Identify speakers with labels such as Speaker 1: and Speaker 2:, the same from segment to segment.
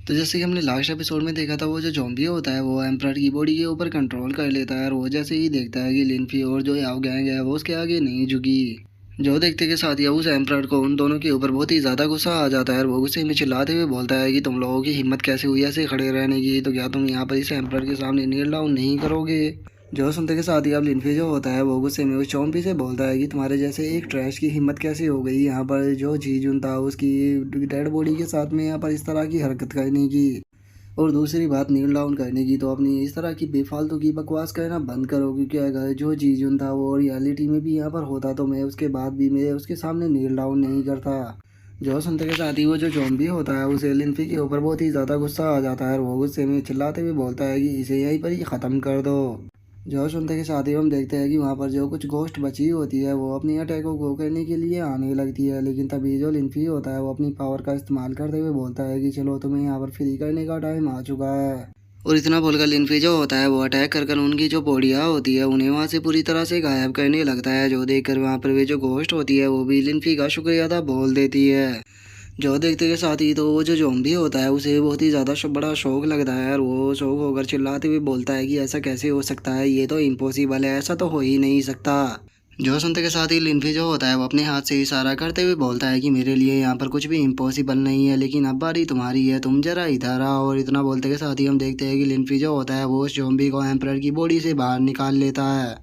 Speaker 1: तो जैसे कि हमने लास्ट एपिसोड में देखा था, वो जो ज़ॉम्बी होता है वो एम्परर की बॉडी के ऊपर कंट्रोल कर लेता है और वो जैसे ही देखता है कि लिनफी और जो याओ गैंग है वो उसके आगे नहीं झुकी। जो देखते के साथ ही उस एम्परर को उन दोनों के ऊपर बहुत ही ज़्यादा गुस्सा आ जाता है और वो गुस्से में चिल्लाते हुए बोलता है कि तुम लोगों की हिम्मत कैसे हुई ऐसे खड़े रहने की, तो क्या तुम यहाँ पर इस एम्परर के सामने नील डाउन नहीं करोगे। जो सुनते के साथ ही अब लिनफी जो होता है वो गुस्से में उस चौंपी से बोलता है कि तुम्हारे जैसे एक ट्रैश की हिम्मत कैसे हो गई यहाँ पर जो जीजुन था उसकी डेड बॉडी के साथ में यहाँ पर इस तरह की हरकत करने की। और दूसरी बात नील डाउन करने की, तो अपनी इस तरह की बेफालतू की बकवास करना बंद करो, क्योंकि अगर जो जीजुन था वो रियलिटी में भी यहाँ पर होता तो मैं उसके बाद भी मैं उसके सामने नील डाउन नहीं करता। जो सुनते के साथ ही वो जो ज़ॉम्बी होता है उसे लिनफी के ऊपर बहुत ही ज़्यादा गुस्सा आ जाता है और वो गुस्से में चिल्लाते हुए बोलता है कि इसे यहीं पर ही ख़त्म कर दो। जो सुनते के साथ ही हम देखते हैं कि वहाँ पर जो कुछ घोस्ट बची होती है वो अपनी अटैक को गो करने के लिए आने लगती है, लेकिन तभी जो लिनफी होता है वो अपनी पावर का इस्तेमाल करते हुए बोलता है कि चलो तुम्हें यहाँ पर फ्री करने का टाइम आ चुका है। और इतना बोलकर लिनफी जो होता है वो अटैक कर उनकी जो बॉडियाँ होती है उन्हें वहाँ से पूरी तरह से गायब करने लगता है। जो देखकर वहाँ पर वे जो घोस्ट होती है वो भी लिनफी का शुक्रिया अदा बोल देती है। जो देखते के साथ ही तो वो जो ज़ॉम्बी होता है उसे बहुत ही ज़्यादा बड़ा शौक लगता है और वो शौक होकर चिल्लाते हुए बोलता है कि ऐसा कैसे हो सकता है, ये तो इम्पॉसिबल है, ऐसा तो हो ही नहीं सकता। जो सुनते के साथ ही लिनफी जो होता है वो अपने हाथ से इशारा करते हुए बोलता है कि मेरे लिए यहाँ पर कुछ भी इम्पॉसिबल नहीं है, लेकिन अब बारी तुम्हारी है, तुम जरा इधर आओ। और इतना बोलते के साथ ही हम देखते हैं कि लिनफी जो होता है वो उस ज़ॉम्बी को एम्परर की बॉडी से बाहर निकाल लेता है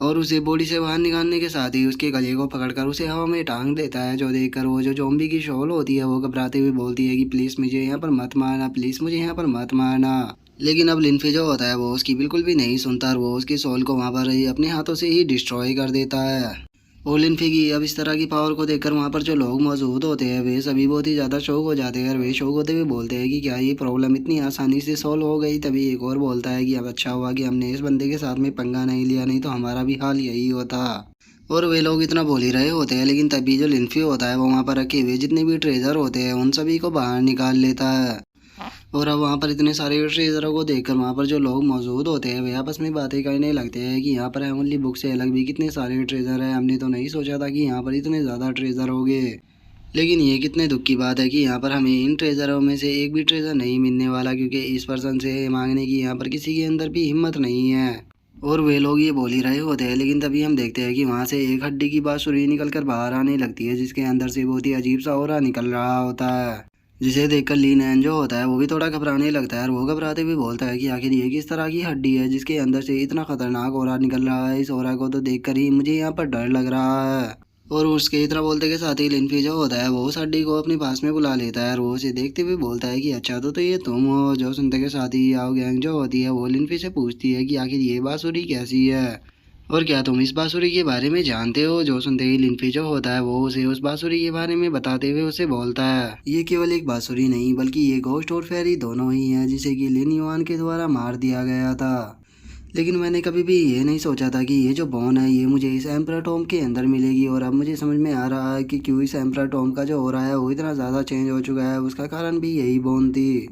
Speaker 1: और उसे बॉडी से बाहर निकालने के साथ ही उसके गले को पकड़कर उसे हवा में टांग देता है। जो देखकर वो जो ज़ॉम्बी की शॉल होती है वो घबराते हुए बोलती है कि प्लीज़ मुझे यहाँ पर मत मारना, प्लीज़ मुझे यहाँ पर मत मारना। लेकिन अब लिनफी जो होता है वो उसकी बिल्कुल भी नहीं सुनता और वो उसकी सोल को वहाँ पर ही अपने हाथों से ही डिस्ट्रॉय कर देता है। और लिनफी की अब इस तरह की पावर को देखकर वहाँ पर जो लोग मौजूद होते हैं वे सभी बहुत ही ज़्यादा शौक हो जाते हैं और वे शौक होते हुए बोलते हैं कि क्या ये प्रॉब्लम इतनी आसानी से सॉल्व हो गई। तभी एक और बोलता है कि अब अच्छा हुआ कि हमने इस बंदे के साथ में पंगा नहीं लिया, नहीं तो हमारा भी हाल यही होता। और वे लोग इतना बोल ही रहे होते हैं, लेकिन तभी जो लिनफी होता है वो वहाँ पर रखे हुए जितने भी ट्रेजर होते हैं उन सभी को बाहर निकाल लेता है। और अब वहाँ पर इतने सारे ट्रेजरों को देखकर वहाँ पर जो लोग मौजूद होते हैं वे आपस में बातें करने लगते हैं कि यहाँ पर हेवनली बुक से अलग भी कितने सारे ट्रेजर हैं, हमने तो नहीं सोचा था कि यहाँ पर इतने ज़्यादा ट्रेजर होंगे। लेकिन ये कितने दुख की बात है कि यहाँ पर हमें इन ट्रेजरों में से एक भी ट्रेजर नहीं मिलने वाला, क्योंकि इस पर्सन से मांगने की यहाँ पर किसी के अंदर भी हिम्मत नहीं है। और वे लोग ये बोल ही रहे होते हैं, लेकिन तभी हम देखते हैं कि वहाँ से एक हड्डी की बाँसुरी निकल कर बाहर आने लगती है, जिसके अंदर से बहुत ही अजीब सा ऑरा निकल रहा होता है। जिसे देखकर ली नैन जो होता है वो भी थोड़ा घबराने लगता है और वो घबराते हुए बोलता है कि आखिर ये किस तरह की हड्डी है जिसके अंदर से इतना खतरनाक ऑरा निकल रहा है। इस ऑरा को तो देखकर ही मुझे यहाँ पर डर लग रहा है। और उसके इतना बोलते के साथ ही लिनफी जो होता है वो उस हड्डी को अपने पास में बुला लेता है और वो उसे देखते हुए बोलता है कि अच्छा तो ये तुम हो। जो सुनते के साथ ही आओ गैंग जो होती है वो लिनफी से पूछती है कि आखिर ये बांसुरी कैसी है और क्या तुम इस बांसुरी के बारे में जानते हो। जो सुनते ही लिनफी जो होता है वो उसे उस बांसुरी के बारे में बताते हुए उसे बोलता है ये केवल एक बांसुरी नहीं बल्कि ये घोस्ट और फेरी दोनों ही हैं, जिसे कि लिन युआन के द्वारा मार दिया गया था। लेकिन मैंने कभी भी ये नहीं सोचा था कि ये जो बोन है ये मुझे इस एम्परर टॉम के अंदर मिलेगी, और अब मुझे समझ में आ रहा है कि क्यों इस एम्परर टॉम का जो हो रहा है वो इतना ज़्यादा चेंज हो चुका है, उसका कारण भी यही बोन थी।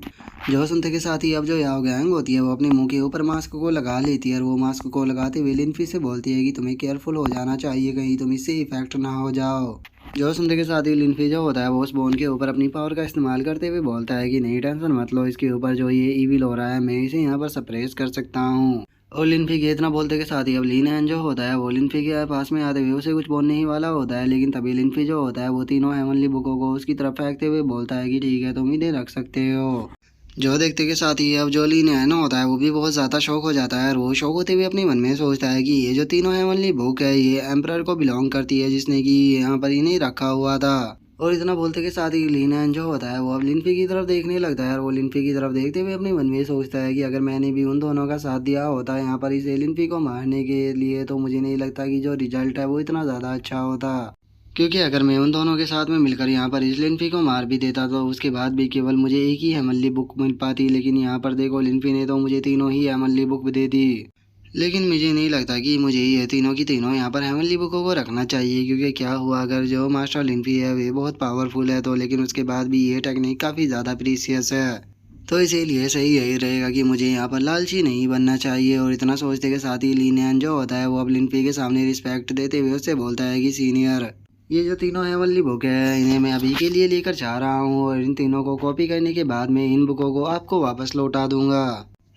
Speaker 1: जो सुनते के साथ ही अब जो याओ गैंग होती है वो अपने मुंह के ऊपर मास्क को लगा लेती है और वो मास्क को लगाते हुए लिनफी से बोलती है कि तुम्हें केयरफुल हो जाना चाहिए, कहीं तुम इससे इफेक्ट ना हो जाओ। जो सुनते के साथ ही लिनफी जो होता है वो उस बोन के ऊपर अपनी पावर का इस्तेमाल करते हुए बोलता है कि नहीं टेंशन मत लो, इसके ऊपर जो ये ईविल हो रहा है मैं इसे यहाँ पर सप्रेस कर सकता हूँ। और लिनफी के इतना बोलते के साथ ही अब लीन जो होता है वो लिनफी के पास में आते हुए उसे कुछ बोलने ही वाला होता है, लेकिन तभी लिनफी जो होता है वो तीनों हेवनली बुकों को उसकी तरफ फेंकते हुए बोलता है कि ठीक है तुम इन्हें रख सकते हो। जो देखते के साथ ही अब जो लीन होता है वो भी बहुत ज़्यादा शौक हो जाता है और वो शौक होते हुए अपने मन में सोचता है कि ये जो तीनों हेवनली बुक है ये एम्परर को बिलोंग करती है, जिसने कि यहाँ पर इन्हें रखा हुआ था। और इतना बोलते के साथ ही लीन जो होता है वो अब लिनफी की तरफ देखने लगता है और वो लिनफी की तरफ देखते हुए अपने मन में सोचता है कि अगर मैंने भी उन दोनों का साथ दिया होता यहाँ पर इस लिनफी को मारने के लिए तो मुझे नहीं लगता कि जो रिजल्ट है वो इतना ज़्यादा अच्छा होता, क्योंकि अगर मैं उन दोनों के साथ में मिलकर यहाँ पर इस लिनफी को मार भी देता तो उसके बाद भी केवल मुझे एक ही हेमनली बुक मिल पाती, लेकिन यहाँ पर देखो लिनफी ने तो मुझे तीनों ही हेमनली बुक दे दी। लेकिन मुझे नहीं लगता कि मुझे ये तीनों की तीनों यहाँ पर हेवनली बुकों को रखना चाहिए, क्योंकि क्या हुआ अगर जो मास्टर लिनफी है वे बहुत पावरफुल है तो, लेकिन उसके बाद भी ये टेक्निक काफ़ी ज़्यादा प्रीसियस है, तो इसीलिए सही यही रहेगा कि मुझे यहाँ पर लालची नहीं बनना चाहिए। और इतना सोचते के साथ ही लीन जो होता है वो अब लिनफी के सामने रिस्पेक्ट देते हुए उससे बोलता है कि सीनियर। ये जो तीनों है वल्ली बुक है, इन्हें मैं अभी के लिए लेकर जा रहा हूँ और इन तीनों को कॉपी करने के बाद में इन बुकों को आपको वापस लौटा दूंगा।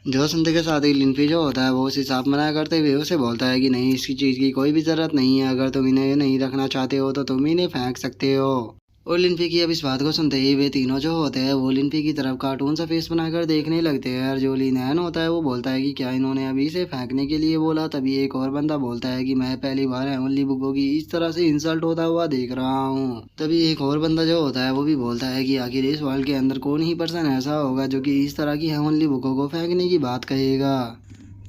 Speaker 1: जो सुनते के साथ ही लिनफी जो होता है वो उसे साफ मना करते हुए उसे बोलता है कि नहीं, इसकी चीज़ की कोई भी ज़रूरत नहीं है, अगर तुम इन्हें नहीं रखना चाहते हो तो तुम इन्हें फेंक सकते हो। और लिनफी की अब इस बात को सुनते ही वे तीनों जो होते हैं वो लिनफी की तरफ कार्टून सा फेस बनाकर देखने लगते हैं। और जो लिनैन होता है वो बोलता है कि क्या इन्होंने अभी से फेंकने के लिए बोला। तभी एक और बंदा बोलता है कि मैं पहली बार हेवनली बुकों की इस तरह से इंसल्ट होता हुआ देख रहा हूँ। तभी एक और बंदा जो होता है वो भी बोलता है कि आखिर इस वर्ल्ड के अंदर कौन ही पर्सन ऐसा होगा जो कि इस तरह की हेवनली बुकों को फेंकने की बात कहेगा।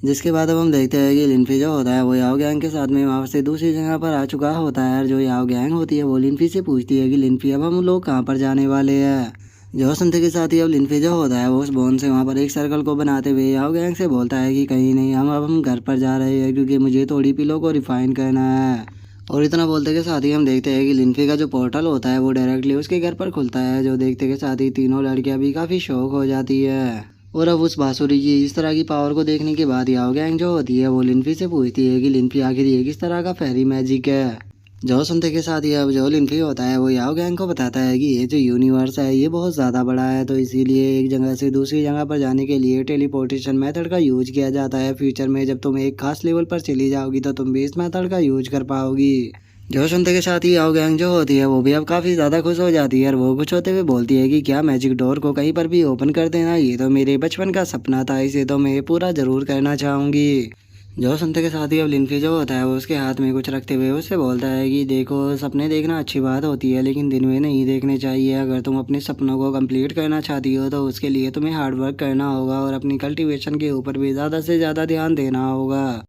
Speaker 1: जिसके बाद अब हम देखते हैं कि लिनफी जो होता है वो याओ गैंग के साथ में वहाँ से दूसरी जगह पर आ चुका होता है। और जो याओ गैंग होती है वो लिनफी से पूछती है कि लिनफी अब हम लोग कहाँ पर जाने वाले हैं। जो सुनते के साथ ही अब लिनफी जो होता है वो उस बोन से वहाँ पर एक सर्कल को बनाते हुए याओ गैंग से बोलता है कि कहीं नहीं, हम घर पर जा रहे हैं क्योंकि मुझे थोड़ी पिलो को रिफाइन करना है। और इतना बोलते के साथ ही हम देखते हैं कि लिनफी का जो पोर्टल होता है वो डायरेक्टली उसके घर पर खुलता है। जो देखते के साथ ही तीनों लड़कियां भी काफ़ी शौक हो जाती है। और अब उस बांसुरी की इस तरह की पावर को देखने के बाद याओ गैंग जो होती है वो लिनफी से पूछती है कि लिनफी आखिर ये किस तरह का फेरी मैजिक है। जो सुनते के साथ ही अब जो लिनफी होता है वो याओ गैंग को बताता है कि ये जो यूनिवर्स है ये बहुत ज़्यादा बड़ा है, तो इसीलिए एक जगह से दूसरी जगह पर जाने के लिए टेलीपोर्टेशन मेथड का यूज किया जाता है। फ्यूचर में जब तुम एक खास लेवल पर चली जाओगी तो तुम भी इस मेथड का यूज कर पाओगी। जो सुनते के साथ ही याओ गैंग जो होती है वो भी अब काफ़ी ज़्यादा खुश हो जाती है और वो खुश होते हुए बोलती है कि क्या मैजिक डोर को कहीं पर भी ओपन कर देना, ये तो मेरे बचपन का सपना था, इसे तो मैं पूरा ज़रूर करना चाहूँगी। जो सुनते के साथ ही अब लिनफी जो होता है वो उसके हाथ में कुछ रखते हुए उससे बोलता है कि देखो, सपने देखना अच्छी बात होती है लेकिन दिन में नहीं देखने चाहिए। अगर तुम अपने सपनों को कंप्लीट करना चाहती हो तो उसके लिए तुम्हें हार्ड वर्क करना होगा और अपनी कल्टीवेशन के ऊपर भी ज़्यादा से ज़्यादा ध्यान देना होगा।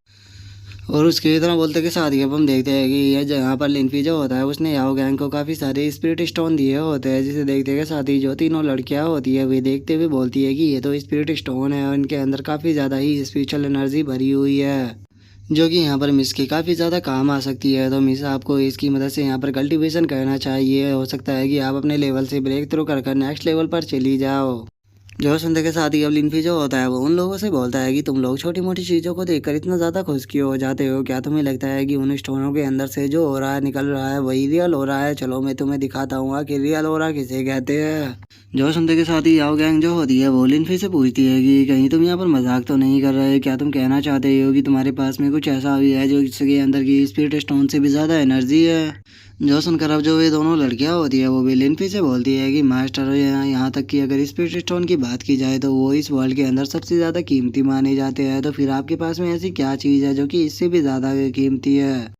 Speaker 1: और उसके इतना बोलते के साथ ही अब हम देखते हैं कि यह जगह पर लिनफी जो होता है उसने याओ गैंग को काफ़ी सारे स्पिरिट स्टोन दिए होते हैं, जिसे देखते के साथ ही जो तीनों लड़कियां होती है वे देखते हुए बोलती है कि ये तो स्पिरिट स्टोन है और इनके अंदर काफ़ी ज़्यादा ही स्पिरिचुअल एनर्जी भरी हुई है, जो कि यहाँ पर मिस के काफ़ी ज़्यादा काम आ सकती है। तो मिस आपको इसकी मदद से यहाँ पर कल्टीवेशन करना चाहिए, हो सकता है कि आप अपने लेवल से ब्रेक थ्रू कर नेक्स्ट लेवल पर चली जाओ। जो सुनते के साथ ही अब लिनफी जो होता है वो उन लोगों से बोलता है कि तुम लोग छोटी मोटी चीज़ों को देखकर इतना ज़्यादा खुश क्यों हो जाते हो, क्या तुम्हें लगता है कि उन स्टोनों के अंदर से जो हो रहा है निकल रहा है वही रियल हो रहा है। चलो मैं तुम्हें दिखाता हूँ कि रियल हो रहा किसे कहते हैं। जो सुनते के साथ ही याओ गैंग जो होती है वो लिनफी से पूछती है कि कहीं तुम यहाँ पर मजाक तो नहीं कर रहे, क्या तुम कहना चाहते हो कि तुम्हारे पास में कुछ ऐसा भी है जो इसके अंदर की स्पिरिट स्टोन से भी ज़्यादा एनर्जी है। जो सुनकर अब जो ये दोनों लड़कियां होती है वो भी लिनफी से बोलती है कि मास्टर, यहाँ तक कि अगर स्पिरिट स्टोन की बात की जाए तो वो इस वर्ल्ड के अंदर सबसे ज़्यादा कीमती माने जाते हैं, तो फिर आपके पास में ऐसी क्या चीज़ है जो कि इससे भी ज़्यादा कीमती है।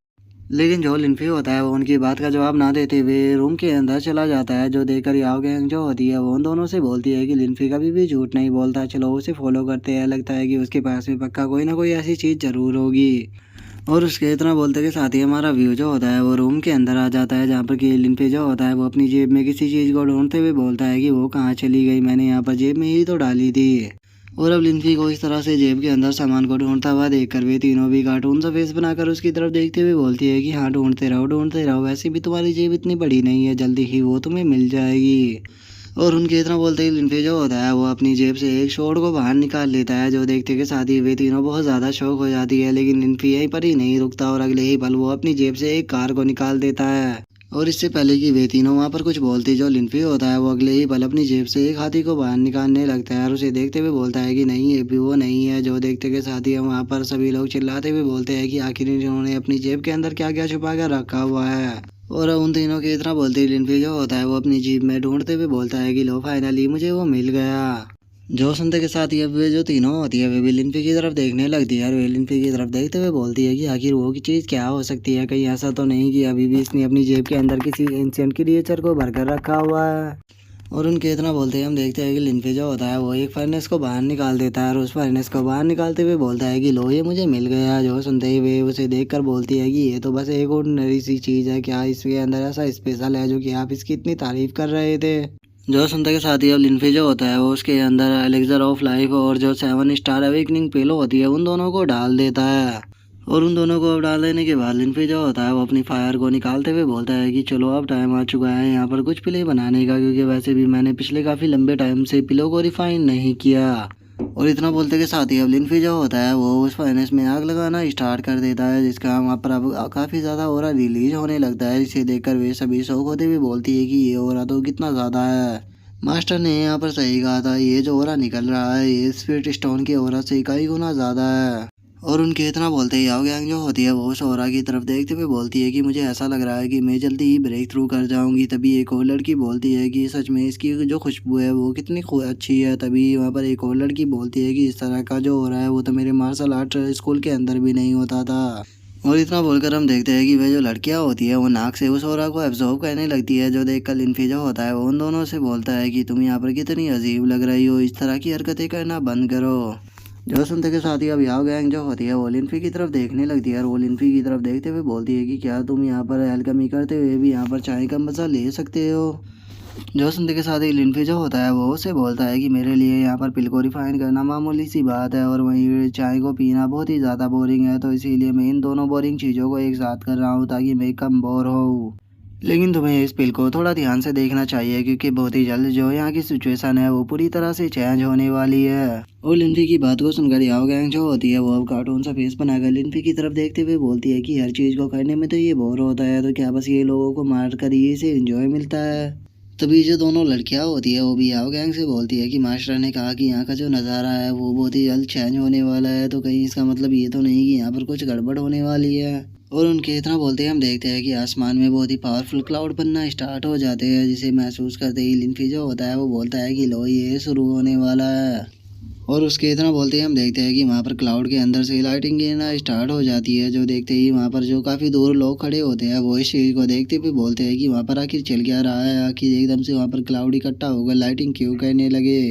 Speaker 1: लेकिन जो लिनफी होता है वो उनकी बात का जवाब ना देते हुए रूम के अंदर चला जाता है। जो देखकर याओ गैंग जो होती है वो उन दोनों से बोलती है कि लिनफी कभी भी झूठ नहीं बोलता, चलो उसे फॉलो करते हैं, लगता है कि उसके पास में पक्का कोई ना कोई ऐसी चीज़ ज़रूर होगी। और उसके इतना बोलते के साथ ही हमारा व्यू जो होता है वो रूम के अंदर आ जाता है, जहाँ पर कि लिनफी जो होता है वो अपनी जेब में किसी चीज़ को ढूंढते हुए बोलता है कि वो कहाँ चली गई, मैंने यहाँ पर जेब में ही तो डाली थी। और अब लिनफी को इस तरह से जेब के अंदर सामान को ढूंढता हुआ देखकर वे तीनों भी कार्टून सा फेस बनाकर उसकी तरफ देखते हुए बोलती है कि हाँ, ढूंढते रहो, वैसे भी तुम्हारी जेब इतनी बड़ी नहीं है, जल्दी ही वो तुम्हें मिल जाएगी। और उनके इतना बोलते ही लिनफी जो होता है वो अपनी जेब से एक शॉर्ट को बाहर निकाल लेता है। जो देखते के साथ ही वे तीनों बहुत ज़्यादा शौक हो जाती है, लेकिन लिनफी यहीं पर ही नहीं रुकता और अगले ही पल वो अपनी जेब से एक कार को निकाल देता है। और इससे पहले कि वे तीनों वहाँ पर कुछ बोलती, जो लिनफी होता है वो अगले ही पल अपनी जेब से एक हाथी को बाहर निकालने लगता है और उसे देखते हुए बोलता है कि नहीं, ये भी वो नहीं है। जो देखते के साथ ही वहाँ पर सभी लोग चिल्लाते हुए बोलते हैं कि आखिर इन्होंने अपनी जेब के अंदर क्या क्या छुपा कर रखा हुआ है। और उन तीनों के इतना बोलते ही लिनफी जो होता है वो अपनी जीभ में ढूंढते हुए बोलता है कि लो, फाइनली मुझे वो मिल गया। जो सुनते के साथ ही अब वे जो तीनों होती है वे भी लिनफी की तरफ देखने लगती है और वे लिनफी की तरफ देखते हुए बोलती है कि आखिर वो की चीज़ क्या हो सकती है, कहीं ऐसा तो नहीं कि अभी भी इसने अपनी जेब के अंदर किसी एंशिएंट क्रिएचर को भरकर रखा हुआ है। और उनके इतना बोलते ही हम देखते हैं कि लिनफी जो होता है वो एक फर्नेस को बाहर निकाल देता है और उस फर्नेस को बाहर निकालते हुए बोलता है कि लो, ये मुझे मिल गया। जो सुनते ही वे उसे देखकर बोलती है कि ये तो बस एक ऑर्डिनरी सी चीज़ है, क्या इसके अंदर ऐसा स्पेशल है जो कि आप इसकी इतनी तारीफ कर रहे थे। जो सुनते के साथ ही अब लिनफी जो होता है वो उसके अंदर एलेक्सर ऑफ लाइफ और जो 7 स्टार अवेकनिंग पिलो होती है उन दोनों को डाल देता है। और उन दोनों को अब डाल देने के बाद लिनफी जो होता है वो अपनी फायर को निकालते हुए बोलता है कि चलो अब टाइम आ चुका है यहाँ पर कुछ पिले बनाने का, क्योंकि वैसे भी मैंने पिछले काफ़ी लंबे टाइम से पिलो को रिफाइन नहीं किया। और इतना बोलते के साथ ही अब लिनफी जो होता है वो उस फर्नेस में आग लगाना स्टार्ट कर देता है, जिसका वहाँ पर अब काफ़ी ज़्यादा ओरा रिलीज होने लगता है, जिसे देखकर वे सभी शौक होते हुए बोलती है कि ये ओरा तो कितना ज़्यादा है। मास्टर ने यहाँ पर सही कहा था, ये जो ओरा निकल रहा है ये स्पिरिट स्टोन की ओरा से कई गुना ज़्यादा है। और उनके इतना बोलते ही याओ गैंग जो होती है वो शोरा की तरफ देखते हुए बोलती है कि मुझे ऐसा लग रहा है कि मैं जल्दी ही ब्रेक थ्रू कर जाऊंगी। तभी एक और लड़की बोलती है कि सच में इसकी जो खुशबू है वो कितनी अच्छी है। तभी वहाँ पर एक और लड़की बोलती है कि इस तरह का जो हो रहा है वो तो मेरे मार्शल आर्ट स्कूल के अंदर भी नहीं होता था। और इतना बोलकर हम देखते हैं कि वह जो लड़कियां होती है वो नाक से उस ऑरा को एब्जॉर्ब करने लगती है, जो देखकर लिनफी जो होता है वो उन दोनों से बोलता है कि तुम यहाँ पर कितनी अजीब लग रही हो, इस तरह की हरकतें करना बंद करो। जो सुनते के साथ ही अब याओ गैंग जो होती है वो लिनफी की तरफ देखने लगती है, और वो लिनफी की तरफ देखते हुए बोलती है कि क्या तुम यहाँ पर एल्केमी करते हुए भी यहाँ पर चाय का मज़ा ले सकते हो। जो सुनते के साथ ही लिनफी जो होता है वो उससे बोलता है कि मेरे लिए यहाँ पर पिल को रिफाइन करना मामूली सी बात है, और वहीं चाय को पीना बहुत ही ज़्यादा बोरिंग है, तो इसीलिए मैं इन दोनों बोरिंग चीज़ों को एक साथ कर रहा हूँ ताकि मैं कम बोर हो। लेकिन तुम्हें इस पिल को थोड़ा ध्यान से देखना चाहिए, क्योंकि बहुत ही जल्द जो यहाँ की सिचुएशन है वो पूरी तरह से चेंज होने वाली है। और लिनफी की बात को सुनकर याओ गैंग जो होती है वो अब कार्टून सा फेस बनाकर लिनफी की तरफ देखते हुए बोलती है कि हर चीज़ को करने में तो ये बोर होता है, तो क्या बस ये लोगों को मार कर ये से एंजॉय मिलता है। तभी जो दोनों लड़कियां होती है वो भी याओ गैंग से बोलती है कि मास्टर ने कहा कि यहाँ का जो नज़ारा है वो बहुत ही जल्द चेंज होने वाला है, तो कहीं इसका मतलब ये तो नहीं कि यहाँ पर कुछ गड़बड़ होने वाली है। और उनके इतना बोलते हैं हम देखते हैं कि आसमान में बहुत ही पावरफुल क्लाउड बनना स्टार्ट हो जाते हैं, जिसे महसूस करते ही लिनफी जो होता है वो बोलता है कि लो ये शुरू होने वाला है। और उसके इतना बोलते ही हम देखते हैं कि वहाँ पर क्लाउड के अंदर से लाइटिंग गिरना स्टार्ट हो जाती है, जो देखते ही वहाँ पर जो काफ़ी दूर लोग खड़े होते हैं वो इस चीज़ को देखते हुए बोलते हैं कि वहाँ पर आखिर चल क्या रहा है, आखिर एकदम से वहाँ पर क्लाउड इकट्ठा होकर लाइटिंग क्यों करने लगे।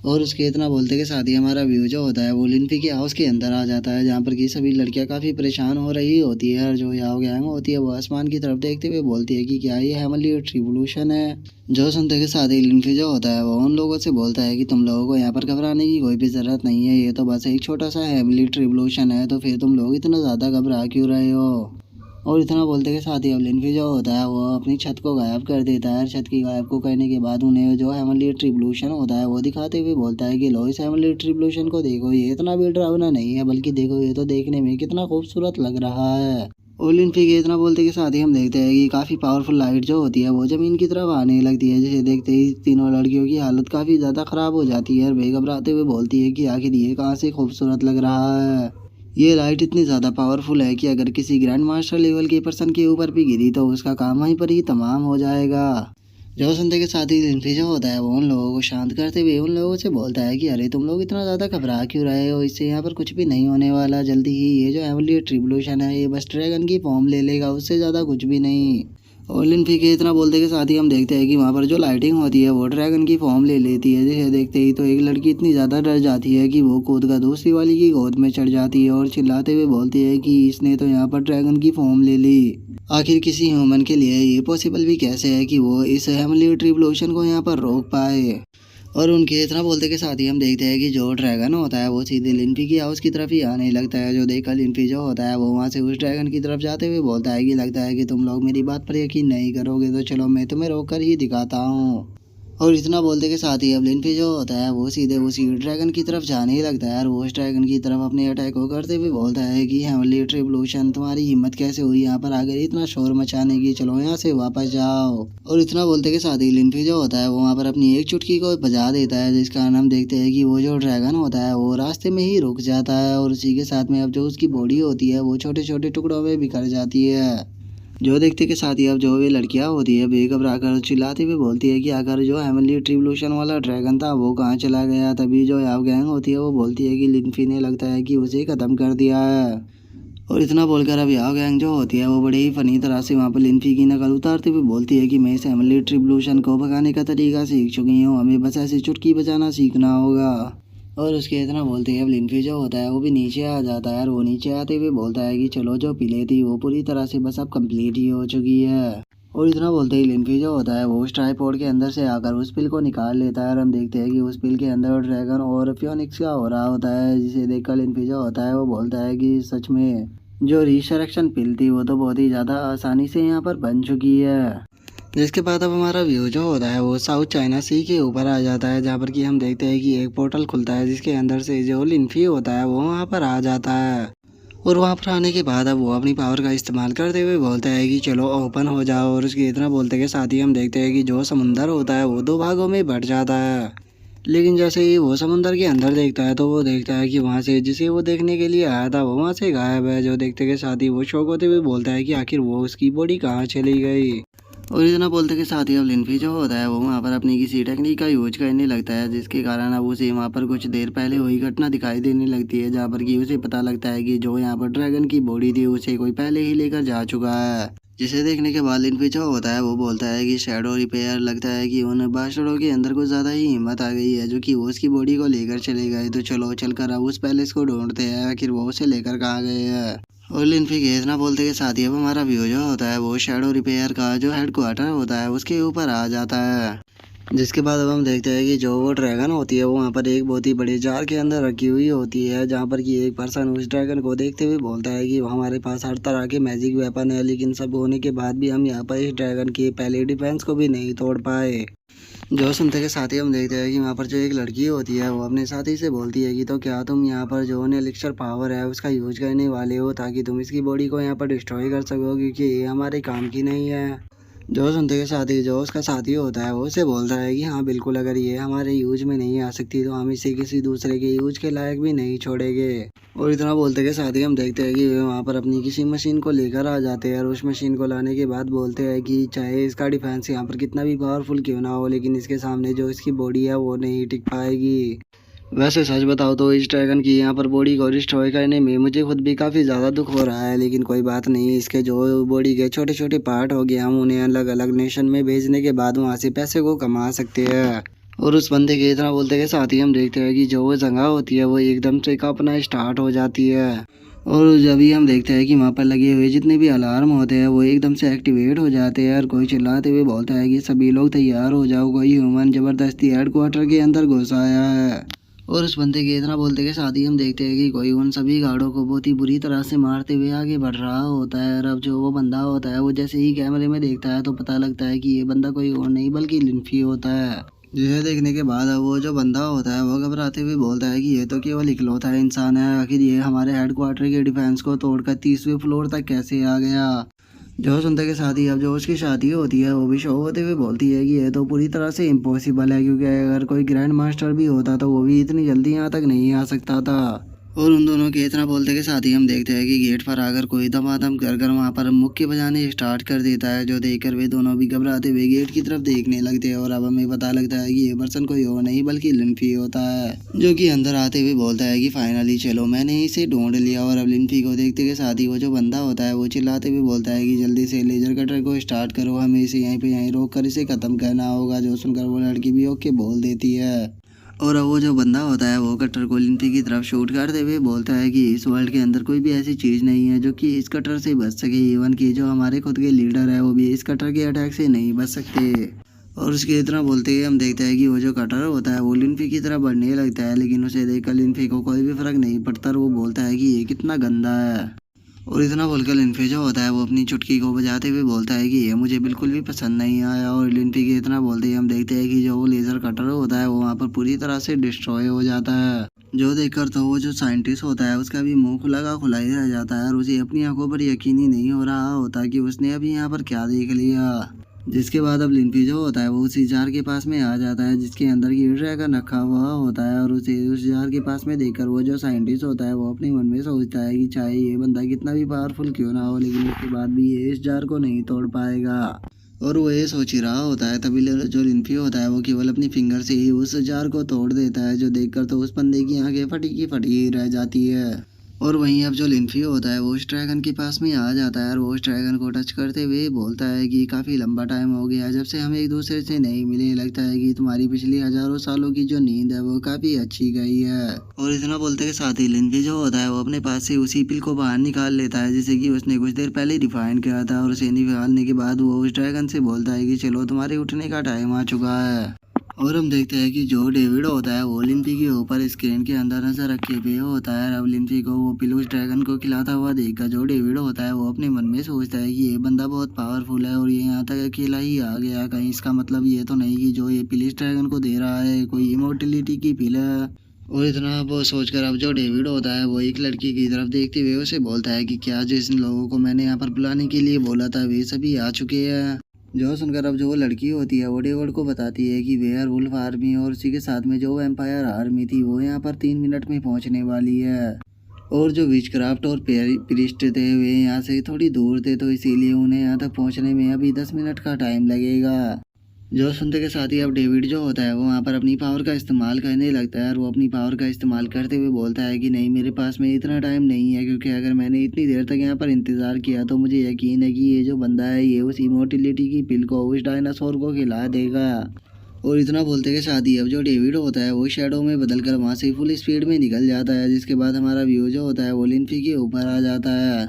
Speaker 1: और उसके इतना बोलते के साथ ही हमारा व्यू जो होता है वो लिनफी के हाउस के अंदर आ जाता है, जहाँ पर कि सभी लड़कियाँ काफ़ी परेशान हो रही होती है, और जो याओ गैंग होती है वो आसमान की तरफ देखते हुए बोलती है कि क्या ये हेवनली रिवोल्यूशन है। जो सुनते के साथ ही लिनफी जो होता है वो उन लोगों से बोलता है कि तुम लोगों को यहाँ पर घबराने की कोई भी ज़रूरत नहीं है, ये तो बस एक छोटा सा हेवनली रिवोल्यूशन है, तो फिर तुम लोग इतना ज़्यादा घबरा क्यों रहे हो। और इतना बोलते के साथ ही अब लिनफी जो होता है वो अपनी छत को गायब कर देता है, और छत की गायब को करने के बाद उन्हें जो हेवनली ट्रिब्यूशन होता है वो दिखाते हुए बोलता है कि लो इस हेवनली ट्रिब्यूशन को देखो, ये इतना भी डरावना नहीं है, बल्कि देखो ये तो देखने में कितना खूबसूरत लग रहा है। और लिनफी के इतना बोलते के साथ ही हम देखते हैं कि काफ़ी पावरफुल लाइट जो होती है वो ज़मीन की तरफ आने लगती है, जिसे देखते ही तीनों लड़कियों की हालत काफ़ी ज़्यादा ख़राब हो जाती है, और वे घबराते हुए बोलती है कि आखिर ये कहाँ से खूबसूरत लग रहा है। ये लाइट इतनी ज़्यादा पावरफुल है कि अगर किसी ग्रैंड मास्टर लेवल के पर्सन के ऊपर भी गिरी तो उसका काम वहीं पर ही तमाम हो जाएगा। जो सुनते के साथ ही लिनफी जो होता है वो उन लोगों को शांत करते हुए उन लोगों से बोलता है कि अरे तुम लोग इतना ज़्यादा घबरा क्यों रहे हो, इससे यहाँ पर कुछ भी नहीं होने वाला, जल्दी ही ये जो हेवनली ट्रिब्यूशन है ये बस ड्रैगन की फॉर्म ले लेगा, उससे ज़्यादा कुछ भी नहीं। और लिनफी के इतना बोलते के साथ ही हम देखते हैं कि वहाँ पर जो लाइटिंग होती है वो ड्रैगन की फॉर्म ले लेती है, जिसे देखते ही तो एक लड़की इतनी ज़्यादा डर जाती है कि वो कूद कर दूसरी वाली की गोद में चढ़ जाती है, और चिल्लाते हुए बोलती है कि इसने तो यहाँ पर ड्रैगन की फॉर्म ले ली। आखिर किसी ह्यूमन के लिए ये पॉसिबल भी कैसे है कि वो इस हेवनली ट्रिब्यूशन को यहाँ पर रोक पाए। और उनके इतना बोलते के साथ ही हम देखते हैं कि जो ड्रैगन होता है वो सीधे लिनफी की हाउस की तरफ ही आने लगता है, जो देखकर लिनफी जो होता है वो वहाँ से उस ड्रैगन की तरफ जाते हुए बोलता है कि लगता है कि तुम लोग मेरी बात पर यकीन नहीं करोगे, तो चलो मैं तुम्हें रोक कर ही दिखाता हूँ। और इतना बोलते के साथ ही अब लिनफी जो होता है वो सीधे उसी ड्रैगन की तरफ जाने ही लगता है, और वो उस ड्रैगन की तरफ अपने अटैक को करते हुए बोलता है कि हेवनली ट्रिब्यूशन तुम्हारी हिम्मत कैसे हुई यहाँ पर आकर इतना शोर मचाने की, चलो यहाँ से वापस जाओ। और इतना बोलते के साथ ही लिनफी जो होता है वो वहाँ पर अपनी एक चुटकी को बजा देता है, जिस कारण हम देखते हैं कि वो जो ड्रैगन होता है वो रास्ते में ही रुक जाता है, और उसी के साथ में अब जो उसकी बॉडी होती है वो छोटे छोटे टुकड़ों में बिखर जाती है। जो देखते के साथ ही अब जो वे लड़कियां होती है बेघबरा कर चिल्लाते हुए बोलती है कि अगर जो हेवनली ट्रिब्यूशन वाला ड्रैगन था वो कहाँ चला गया। तभी जो याओ गैंग होती है वो बोलती है कि लिनफी ने लगता है कि उसे ख़त्म कर दिया है। और इतना बोलकर अब याओ गैंग जो होती है वो बड़े ही फनी तरह से वहाँ पर लिनफी की नकल उतारते हुए बोलती है कि मैं इस हेवनली ट्रिब्यूशन को भगाने का तरीका सीख चुकी हूँ, हमें बस ऐसी चुटकी बजाना सीखना होगा। और उसके इतना बोलते ही अब लिनफी जो होता है वो भी नीचे आ जाता है, और वो नीचे आते हुए बोलता है कि चलो जो पिले थी वो पूरी तरह से बस अब कंप्लीट ही हो चुकी है। और इतना बोलते ही लिनफी जो होता है वो उस ट्राइपॉड के अंदर से आकर उस पिल को निकाल लेता है, और हम देखते हैं कि उस पिल के अंदर ड्रैगन और फियोनिक्स का हो रहा होता है, जिसे देखकर लिनफी जो होता है वो बोलता है कि सच में जो रिसरेक्शन पिल थी वो तो बहुत ही ज़्यादा आसानी से यहाँ पर बन चुकी है। जिसके बाद अब हमारा व्यू जो होता है वो साउथ चाइना सी के ऊपर आ जाता है, जहाँ पर कि हम देखते हैं कि एक पोर्टल खुलता है जिसके अंदर से जो लिनफी होता है वो वहाँ पर आ जाता है। और वहाँ पर आने के बाद अब वो अपनी पावर का इस्तेमाल करते हुए बोलता है कि चलो ओपन हो जाओ, और उसके इतना बोलते के साथ ही हम देखते हैं कि जो समुंदर होता है वो दो भागों में बट जाता है। लेकिन जैसे ही वो समुंदर के अंदर देखता है तो वो देखता है कि वहाँ से जिसे वो देखने के लिए आया था वो वहाँ से गायब है। जो देखते के साथ ही वो शौक होते हुए बोलता है कि आखिर वो उसकी बॉडी कहाँ चली गई। और इतना बोलते के साथ ही अब लिनफी जो होता है वो वहाँ पर अपनी किसी टेक्निक का यूज करने लगता है, जिसके कारण अब उसे वहाँ पर कुछ देर पहले हुई घटना दिखाई देने लगती है, जहाँ पर कि उसे पता लगता है कि जो यहाँ पर ड्रैगन की बॉडी थी उसे कोई पहले ही लेकर जा चुका है। जिसे देखने के बाद लिनफी जो होता है वो बोलता है कि शैडो रिपेयर, लगता है कि उन बादशाहों के अंदर कुछ ज़्यादा ही हिम्मत आ गई है जो कि वो उसकी बॉडी को लेकर चले गए। तो चलो चलकर अब उस पैलेस को ढूंढते हैं, आखिर वो उसे लेकर कहाँ गए हैं। और लिनफी के इतना बोलते के साथ ही अब हमारा व्यू जो होता है वो शैडो रिपेयर का जो हेडक्वार्टर होता है उसके ऊपर आ जाता है। जिसके बाद अब हम देखते हैं कि जो वो ड्रैगन होती है वो वहाँ पर एक बहुत ही बड़े जार के अंदर रखी हुई होती है, जहाँ पर कि एक पर्सन उस ड्रैगन को देखते हुए बोलता है कि हमारे पास हर तरह के मैजिक वेपन है, लेकिन सब होने के बाद भी हम यहाँ पर इस ड्रैगन की पहले डिफेंस को भी नहीं तोड़ पाए। जो सुनते के साथ ही हम देखते हैं कि वहाँ पर जो एक लड़की होती है वो अपने साथी से बोलती है कि तो क्या तुम यहाँ पर जो एलिक्सर पावर है उसका यूज करने वाले हो ताकि तुम इसकी बॉडी को यहाँ पर डिस्ट्रॉय कर सको, क्योंकि ये हमारे काम की नहीं है। जो सुनते के साथ ही जो उसका साथी होता है वो उसे बोलता है कि हाँ बिल्कुल, अगर ये हमारे यूज में नहीं आ सकती तो हम इसे किसी दूसरे के यूज के लायक भी नहीं छोड़ेंगे। और इतना बोलते के साथ ही हम देखते हैं कि वे वहाँ पर अपनी किसी मशीन को लेकर आ जाते हैं, और उस मशीन को लाने के बाद बोलते हैं कि चाहे इसका डिफेंस यहाँ पर कितना भी पावरफुल क्यों ना हो, लेकिन इसके सामने जो इसकी बॉडी है वो नहीं टिक पाएगी। वैसे सच बताओ तो इस ड्रैगन की यहाँ पर बॉडी को डिस्ट्रॉय करने में मुझे खुद भी काफ़ी ज़्यादा दुख हो रहा है, लेकिन कोई बात नहीं, इसके जो बॉडी के छोटे छोटे पार्ट हो गए हम उन्हें अलग अलग नेशन में भेजने के बाद वहाँ से पैसे को कमा सकते हैं। और उस बंदे के इतना बोलते के साथ ही हम देखते हैं कि जो वो जगह होती है वो एकदम से कांपना स्टार्ट हो जाती है। और जब भी हम देखते हैं कि वहाँ पर लगे हुए जितने भी अलार्म होते हैं वो एकदम से एक्टिवेट हो जाते हैं, और कोई चिल्लाते हुए बोलता है कि सभी लोग तैयार हो जाओ, कोई ह्यूमन ज़बरदस्ती हेडक्वार्टर के अंदर घुस आया है। और उस बंदे के इतना बोलते के साथ ही हम देखते हैं कि कोई उन सभी गार्डों को बहुत ही बुरी तरह से मारते हुए आगे बढ़ रहा होता है। और अब जो वो बंदा होता है वो जैसे ही कैमरे में देखता है तो पता लगता है कि ये बंदा कोई और नहीं बल्कि लिनफी होता है। जिसे देखने के बाद अब वो जो बंदा होता है वो घबराते हुए बोलता है कि ये तो केवल इकलौता इंसान है, आखिर ये हमारे हेडक्वार्टर के डिफेंस को तोड़कर 30वें फ्लोर तक कैसे आ गया। जो सुनते के साथ ही अब जो उसकी शादी होती है वो भी शो होते हुए बोलती है कि ये तो पूरी तरह से इम्पॉसिबल है, क्योंकि अगर कोई ग्रैंड मास्टर भी होता तो वो भी इतनी जल्दी यहाँ तक नहीं आ सकता था। और उन दोनों के इतना बोलते के साथ ही हम देखते हैं कि गेट पर आकर कोई दमादम कर कर वहाँ पर मुक्के बजाने स्टार्ट कर देता है, जो देखकर वे दोनों भी घबराते हुए गेट की तरफ देखने लगते हैं। और अब हमें पता लगता है कि ये पर्सन कोई और नहीं बल्कि लिनफी होता है, जो कि अंदर आते हुए बोलता है कि फाइनली चलो मैंने इसे ढूंढ लिया। और अब लिनफी को देखते के साथ ही वो जो बंदा होता है वो चिल्लाते हुए बोलता है कि जल्दी से लेजर कटर को स्टार्ट करो, हमें इसे यहीं रोक कर इसे ख़त्म करना होगा। जो सुनकर वो लड़की भी ओके बोल देती है। और अब वो जो बंदा होता है वो कटर को लिनफी की तरफ शूट करते हुए बोलता है कि इस वर्ल्ड के अंदर कोई भी ऐसी चीज़ नहीं है जो कि इस कटर से बच सके, इवन कि जो हमारे खुद के लीडर है वो भी इस कटर के अटैक से नहीं बच सकते। और उसके इतना बोलते ही हम देखते हैं कि वो जो कटर होता है वो लिनफी की तरफ बढ़ने लगता है, लेकिन उसे देखकर लिनफी को कोई भी फर्क नहीं पड़ता और वो बोलता है कि ये कितना गंदा है। और इतना बोलकर लिनफी जो होता है वो अपनी चुटकी को बजाते हुए बोलता है कि ये मुझे बिल्कुल भी पसंद नहीं आया। और लिनफी के इतना बोलते ही हम देखते हैं कि जो वो लेज़र कटर होता है वो वहाँ पर पूरी तरह से डिस्ट्रॉय हो जाता है, जो देखकर तो वो जो साइंटिस्ट होता है उसका भी मुंह खुला का खुला ही रह जाता है, और उसे अपनी आंखों पर यकीन ही नहीं हो रहा होता कि उसने अभी यहाँ पर क्या देख लिया। जिसके बाद अब लिनफी जो होता है वो उसी जार के पास में आ जाता है जिसके अंदर की ड्रैगन रखा हुआ होता है, और उसे उस जार के पास में देखकर वो जो साइंटिस्ट होता है वो अपने मन में सोचता है कि चाहे ये बंदा कितना भी पावरफुल क्यों ना हो, लेकिन उसके बाद भी ये इस जार को नहीं तोड़ पाएगा। और वो ये सोच ही रहा होता है तभी जो लिनफी होता है वो केवल अपनी फिंगर से ही उस जार को तोड़ देता है, जो देखकर तो उस बंदे की आंखें फटी की फटी ही रह जाती है। और वहीं अब जो लिनफी होता है वो उस ड्रैगन के पास में आ जाता है, और वो उस ड्रैगन को टच करते हुए बोलता है कि काफ़ी लंबा टाइम हो गया जब से हम एक दूसरे से नहीं मिले, लगता है कि तुम्हारी पिछली हज़ारों सालों की जो नींद है वो काफ़ी अच्छी गई है। और इतना बोलते के साथ ही लिनफी जो होता है वो अपने पास से उसी पिल को बाहर निकाल लेता है जिसे कि उसने कुछ देर पहले रिफाइन किया था, और उसे निकालने के बाद वो उस ड्रैगन से बोलता है कि चलो तुम्हारे उठने का टाइम आ चुका है। और हम देखते हैं कि जो डेविड होता है वो लिम्फी के ऊपर स्क्रीन के अंदर नजर रखे हुए होता है। अब लिम्फी को वो पिलूस ड्रैगन को खिलाता हुआ देखकर जो डेविड होता है वो अपने मन में सोचता है कि ये बंदा बहुत पावरफुल है और ये यहाँ तक अकेला ही आ गया, कहीं इसका मतलब ये तो नहीं कि जो ये पिलूस ड्रैगन को दे रहा है कोई इमोर्टिलिटी की पिल है। और इतना वो सोचकर अब जो डेविड होता है वो एक लड़की की तरफ देखते हुए उसे बोलता है कि क्या जिस लोगों को मैंने यहाँ पर बुलाने के लिए बोला था वे सभी आ चुके हैं। जो सुनकर अब जो वो लड़की होती है वो डेविड को बताती है कि वेयरवुल्फ आर्मी और उसी के साथ में जो वैम्पायर आर्मी थी वो यहाँ पर 3 मिनट में पहुँचने वाली है। और जो विचक्राफ्ट और प्रिस्ट थे वे यहाँ से थोड़ी दूर थे, तो इसीलिए उन्हें यहाँ तक पहुँचने में अभी 10 मिनट का टाइम लगेगा। जो सुनते के साथ ही अब डेविड जो होता है वो वहाँ पर अपनी पावर का इस्तेमाल करने लगता है और वो अपनी पावर का इस्तेमाल करते हुए बोलता है कि नहीं, मेरे पास में इतना टाइम नहीं है, क्योंकि अगर मैंने इतनी देर तक यहाँ पर इंतज़ार किया तो मुझे यकीन है कि ये जो बंदा है ये उस इमोर्टिलिटी की पिल को उस डायनासोर को खिला देगा। और इतना बोलते के साथ ही अब जो डेविड होता है वो शैडो में बदल कर वहाँ से फुल स्पीड में निकल जाता है, जिसके बाद हमारा व्यू जो होता है वो लिम्फी के ऊपर आ जाता है,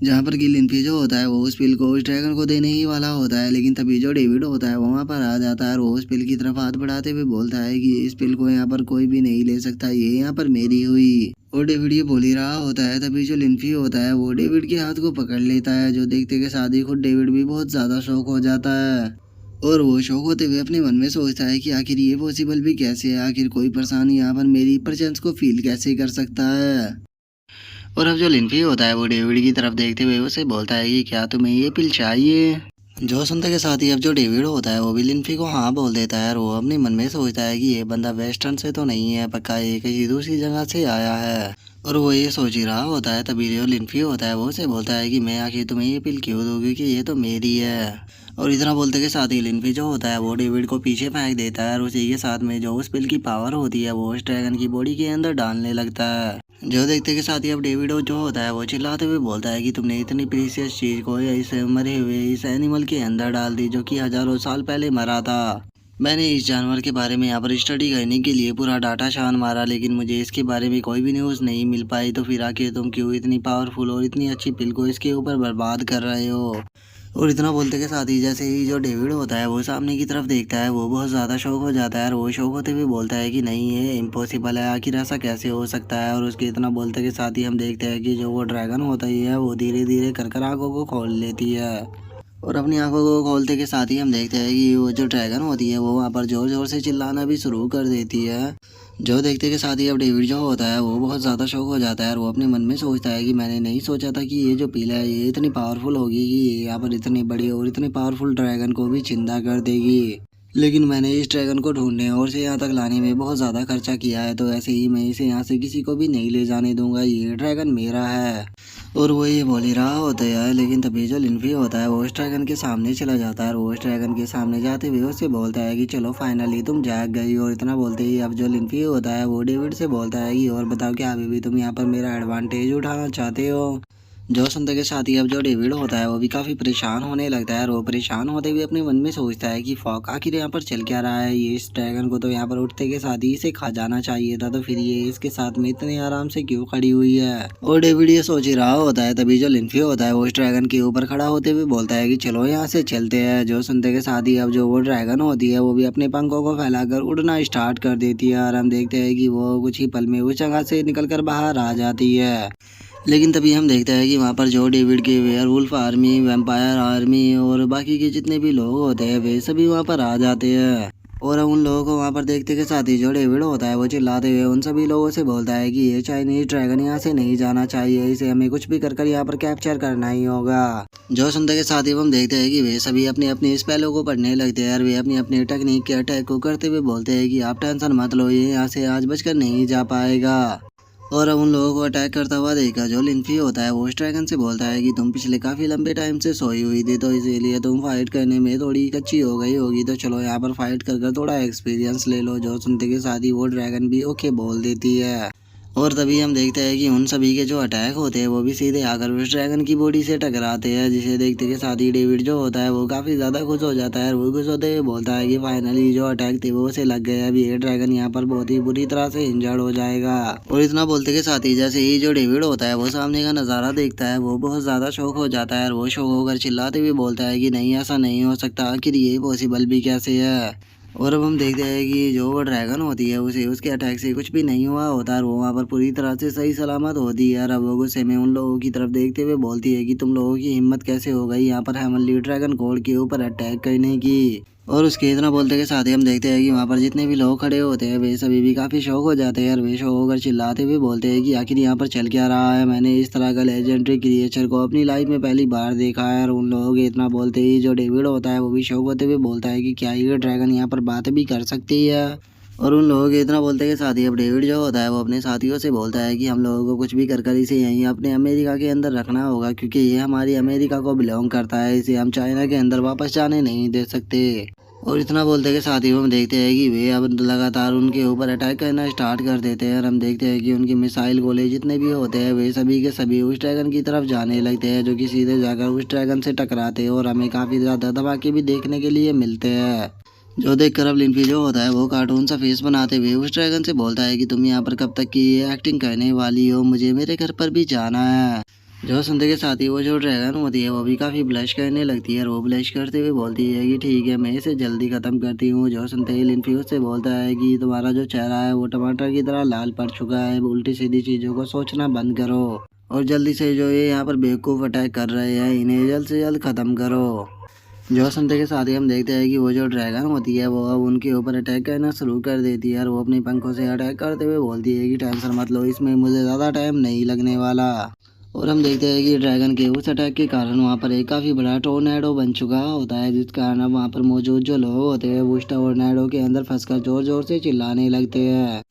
Speaker 1: जहाँ पर कि लिम्फी जो होता है वो उस पिल को उस ड्रैगन को देने ही वाला होता है। लेकिन तभी जो डेविड होता है वो वहाँ पर आ जाता है और वो उस पिल की तरफ हाथ बढ़ाते हुए बोलता है कि इस पिल को यहाँ पर कोई भी नहीं ले सकता, ये यहाँ पर मेरी हुई। और डेविड ये बोल ही रहा होता है तभी जो लिम्फी होता है वो डेविड के हाथ को पकड़ लेता है, जो देखते के साथ ही खुद डेविड भी बहुत ज़्यादा शौक हो जाता है। और वो शौक होते हुए अपने मन में सोचता है कि आखिर ये पॉसिबल भी कैसे है, आखिर कोई पर्सन यहाँ पर मेरी प्रेजेंस को फील कैसे कर सकता है। और अब जो लिम्फी होता है वो डेविड की तरफ देखते हुए उसे बोलता है कि क्या तुम्हें ये पिल चाहिए। जो सुनते के साथ ही अब जो डेविड होता है वो भी लिम्फी को हाँ बोल देता है और वो अपने मन में सोचता है कि ये बंदा वेस्टर्न से तो नहीं है, पक्का ये किसी दूसरी जगह से आया है। और वो ये सोच ही रहा होता है तभी जो लिम्फी होता है वो उसे बोलता है कि मैं आखिर तुम्हें ये पिल क्यों दूंगी, कि ये तो मेरी है। और इतना बोलते के साथ ही लिम्फी जो होता है वो डेविड को पीछे फेंक देता है और उसी के साथ में जो उस पिल की पावर होती है वो उस ड्रैगन की बॉडी के अंदर डालने लगता है। जो देखते के साथ ही अब डेविड जो होता है वो चिल्लाते हुए बोलता है कि तुमने इतनी प्रीसियस चीज को इस मरे हुए इस एनिमल के अंदर डाल दी, जो कि हजारों साल पहले मरा था। मैंने इस जानवर के बारे में यहाँ पर स्टडी करने के लिए पूरा डाटा छान मारा, लेकिन मुझे इसके बारे में कोई भी न्यूज़ नहीं मिल पाई, तो फिर आखिर तुम क्यों इतनी पावरफुल और इतनी अच्छी पिल को इसके ऊपर बर्बाद कर रहे हो। और इतना बोलते के साथ ही जैसे ही जो डेविड होता है वो सामने की तरफ देखता है वो बहुत ज़्यादा शौक हो जाता है और वो शौक होते हुए बोलता है कि नहीं, ये इम्पॉसिबल है, आखिर ऐसा कैसे हो सकता है। और उसके इतना बोलते के साथ ही हम देखते हैं कि जो वो ड्रैगन होता है वो धीरे धीरे कर आंखों को खोल लेती है। और अपनी आंखों को खोलते के साथ ही हम देखते हैं कि वो जो ड्रैगन होती है वो वहाँ पर ज़ोर ज़ोर से चिल्लाना भी शुरू कर देती है। जो देखते के साथ ही अब डेविड जो होता है वो बहुत ज़्यादा शौक हो जाता है और वो अपने मन में सोचता है कि मैंने नहीं सोचा था कि ये जो पीला है ये इतनी पावरफुल होगी कि ये यहाँ पर इतनी बड़ी और इतनी पावरफुल ड्रैगन को भी जिंदा कर देगी। लेकिन मैंने इस ड्रैगन को ढूंढने और से यहाँ तक लाने में बहुत ज़्यादा खर्चा किया है, तो ऐसे ही मैं इसे यहाँ से किसी को भी नहीं ले जाने दूंगा, ये ड्रैगन मेरा है। और वो ये बोल ही रहा होता है, लेकिन तभी जो लिम्फी होता है वो उस ड्रैगन के सामने चला जाता है और वो उस ड्रैगन के सामने जाते हुए उससे बोलता है कि चलो फाइनली तुम जाग गई। और इतना बोलते ही अब जो लिम्फी होता है वो डेविड से बोलता है कि और बताओ क्या अभी भी तुम यहाँ पर मेरा एडवांटेज उठाना चाहते हो। जो सुनते के साथ ही अब जो डेविड होता है वो भी काफ़ी परेशान होने लगता है और वो परेशान होते हुए अपने मन में सोचता है कि फॉक आखिर यहाँ पर चल क्या रहा है, ये इस ड्रैगन को तो यहाँ पर उठते के साथ ही इसे खा जाना चाहिए था, तो फिर ये इसके साथ में इतने आराम से क्यों खड़ी हुई है। और डेविड ये सोच ही रहा होता है तभी जो लिम्फी होता है वो इस ड्रैगन के ऊपर खड़ा होते हुए बोलता है कि चलो यहाँ से चलते हैं। जो सुनते के साथ ही अब जो वो ड्रैगन होती है वो भी अपने पंखों को फैलाकर उड़ना स्टार्ट कर देती है और हम देखते हैं कि वो कुछ ही पल में उस जगह से निकल कर बाहर आ जाती है। लेकिन तभी हम देखते हैं कि वहाँ पर जो डेविड के वेयरवुल्फ आर्मी, वैम्पायर आर्मी और बाकी के जितने भी लोग होते हैं वे सभी वहाँ पर आ जाते हैं। और उन लोगों को वहाँ पर देखते के साथ ही जो डेविड होता है वो चिल्लाते हुए उन सभी लोगों से बोलता है कि ये चाइनीज ड्रैगन यहाँ से नहीं जाना चाहिए, इसे हमें कुछ भी कर यहाँ पर कैप्चर करना ही होगा। जो सुनते के साथ ही हम देखते हैं कि वे सभी अपनी अपनी स्पेलों को पढ़ने लगते हैं और वे अपनी अपनी टेक्निक के अटैक को करते हुए बोलते हैं कि आप टेंशन मत लो, ये यहाँ से आज बचकर नहीं जा पाएगा। और अब उन लोगों को अटैक करता हुआ देखा जो लिम्फी होता है वो उस ड्रैगन से बोलता है कि तुम पिछले काफ़ी लंबे टाइम से सोई हुई थी, तो इसीलिए तुम फाइट करने में थोड़ी कच्ची हो गई होगी, तो चलो यहाँ पर फाइट कर थोड़ा एक्सपीरियंस ले लो। जो सुनते के साथ ही वो ड्रैगन भी ओके बोल देती है। और तभी हम देखते हैं कि उन सभी के जो अटैक होते हैं वो भी सीधे आकर उस ड्रैगन की बॉडी से टकराते हैं, जिसे देखते के साथ ही डेविड जो होता है वो काफ़ी ज़्यादा खुश हो जाता है और वो खुश होते हुए बोलता है कि फाइनली जो अटैक थे वो उसे लग गए, अभी ये ड्रैगन यहाँ पर बहुत ही बुरी तरह से इंजर्ड हो जाएगा। और इतना बोलते के साथ ही जैसे ही जो डेविड होता है वो सामने का नज़ारा देखता है वो बहुत ज़्यादा शौक हो जाता है और वो शौक होकर चिल्लाते हुए बोलता है कि नहीं, ऐसा नहीं हो सकता, आखिर ये पॉसिबल भी कैसे है। और अब हम देखते हैं कि जो वो ड्रैगन होती है उसे उसके अटैक से कुछ भी नहीं हुआ होता है, वो वहाँ पर पूरी तरह से सही सलामत होती है। और अब वो गुस्से में उन लोगों की तरफ देखते हुए बोलती है कि तुम लोगों की हिम्मत कैसे हो गई यहाँ पर हेवनली ड्रैगन कोड के ऊपर अटैक करने की। और उसके इतना बोलते के साथ ही हम देखते हैं कि वहाँ पर जितने भी लोग खड़े होते हैं वे सभी भी काफ़ी शौक हो जाते हैं और वे शौक होकर चिल्लाते हुए बोलते हैं कि आखिर यहाँ पर चल क्या रहा है, मैंने इस तरह का लेजेंडरी क्रिएचर को अपनी लाइफ में पहली बार देखा है। और उन लोगों के इतना बोलते ही जो डेविड होता है वो भी शौक होते हुए बोलता है कि क्या ये ड्रैगन यहाँ पर बात भी कर सकती है। और उन लोगों के इतना बोलते के साथ ही अब डेविड जो होता है वो अपने साथियों से बोलता है कि हम लोगों को कुछ भी कर कर इसे यहीं अपने अमेरिका के अंदर रखना होगा, क्योंकि ये हमारी अमेरिका को बिलोंग करता है, इसे हम चाइना के अंदर वापस जाने नहीं दे सकते। और इतना बोलते के साथ ही हम देखते हैं कि वे अब लगातार उनके ऊपर अटैक करना स्टार्ट कर देते हैं। और हम देखते हैं कि उनके मिसाइल गोले जितने भी होते हैं वे सभी के सभी उस ड्रैगन की तरफ जाने लगते हैं, जो कि सीधे जाकर उस ड्रैगन से टकराते हैं और हमें काफ़ी ज़्यादा धमाके भी देखने के लिए मिलते हैं। जो देखकर अब लिम्फी जो होता है वो कार्टून सा फेस बनाते हुए उस ड्रैगन से बोलता है कि तुम यहाँ पर कब तक की ये एक्टिंग करने वाली हो, मुझे मेरे घर पर भी जाना है। जो सुनते के साथ ही वो जो ड्रैगन होती है वो भी काफ़ी ब्लश करने लगती है और वो ब्लश करते हुए बोलती है कि ठीक है मैं इसे जल्दी ख़त्म करती हूँ। जो सुनते ही लिम्फी उससे बोलता है कि तुम्हारा जो चेहरा है वो टमाटर की तरह लाल पड़ चुका है, उल्टी सीधी चीज़ों को सोचना बंद करो और जल्दी से जो ये यहाँ पर बेवकूफ़ अटैक कर रहे हैं इन्हें जल्द से जल्द ख़त्म करो। जो सुनते के साथ ही हम देखते हैं कि वो जो ड्रैगन होती है वो अब उनके ऊपर अटैक करना शुरू कर देती है और वो अपने पंखों से अटैक करते हुए बोलती है कि टेंशन मत लो, इसमें मुझे ज़्यादा टाइम नहीं लगने वाला। और हम देखते हैं कि ड्रैगन के उस अटैक के कारण वहाँ पर एक काफ़ी बड़ा टोर्नेडो बन चुका होता है, जिस कारण अब वहाँ पर मौजूद जो लोग होते हैं वो उस टोर्नेडो के अंदर फंसकर ज़ोर ज़ोर से चिल्लाने लगते हैं।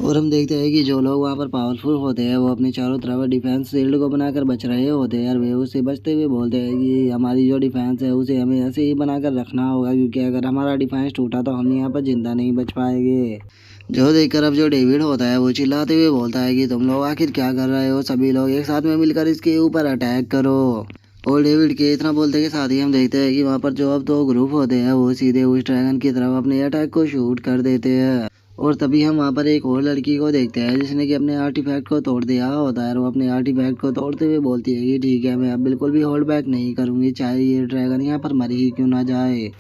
Speaker 1: और हम देखते हैं कि जो लोग वहाँ पर पावरफुल होते हैं वो अपने चारों तरफ डिफेंस शील्ड को बनाकर बच रहे होते हैं और वे उससे बचते हुए बोलते हैं कि हमारी जो डिफेंस है उसे हमें ऐसे ही बनाकर रखना होगा, क्योंकि अगर हमारा डिफेंस टूटा तो हम यहाँ पर जिंदा नहीं बच पाएंगे। जो देखकर अब जो डेविड होता है वो चिल्लाते हुए बोलता है कि तुम लोग आखिर क्या कर रहे हो, सभी लोग एक साथ में मिलकर इसके ऊपर अटैक करो। और डेविड के इतना बोलते के साथ ही हम देखते हैं कि वहाँ पर जो अब दो ग्रुप होते हैं वो सीधे उस ड्रैगन की तरफ अपने अटैक को शूट कर देते हैं। और तभी हम वहाँ पर एक और लड़की को देखते हैं जिसने कि अपने आर्टिफैक्ट को तोड़ दिया होता है और वो अपने आर्टिफैक्ट को तोड़ते हुए बोलती है कि ठीक है मैं अब बिल्कुल भी होल्ड बैक नहीं करूँगी, चाहे ये ड्रैगन यहाँ पर मर ही क्यों ना जाए।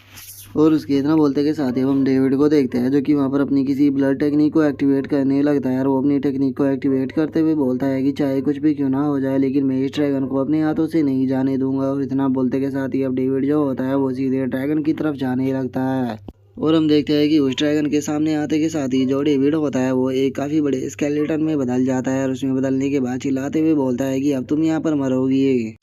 Speaker 1: और उसके इतना बोलते के साथ ही हम डेविड को देखते हैं जो कि वहाँ पर अपनी किसी ब्लड टेक्निक को एक्टिवेट करने लगता है और वो अपनी टेक्निक को एक्टिवेट करते हुए बोलता है कि चाहे कुछ भी क्यों ना हो जाए लेकिन मैं इस ड्रैगन को अपने हाथों से नहीं जाने दूंगा। और इतना बोलते के साथ ही अब डेविड जो होता है वो सीधे ड्रैगन की तरफ जाने लगता है। और हम देखते हैं कि उस ड्रैगन के सामने आते के साथ ही जो डेविड होता है वो एक काफ़ी बड़े स्केलेटन में बदल जाता है और उसमें बदलने के बाद चिल्लाते हुए बोलता है कि अब तुम यहाँ पर मरोगी।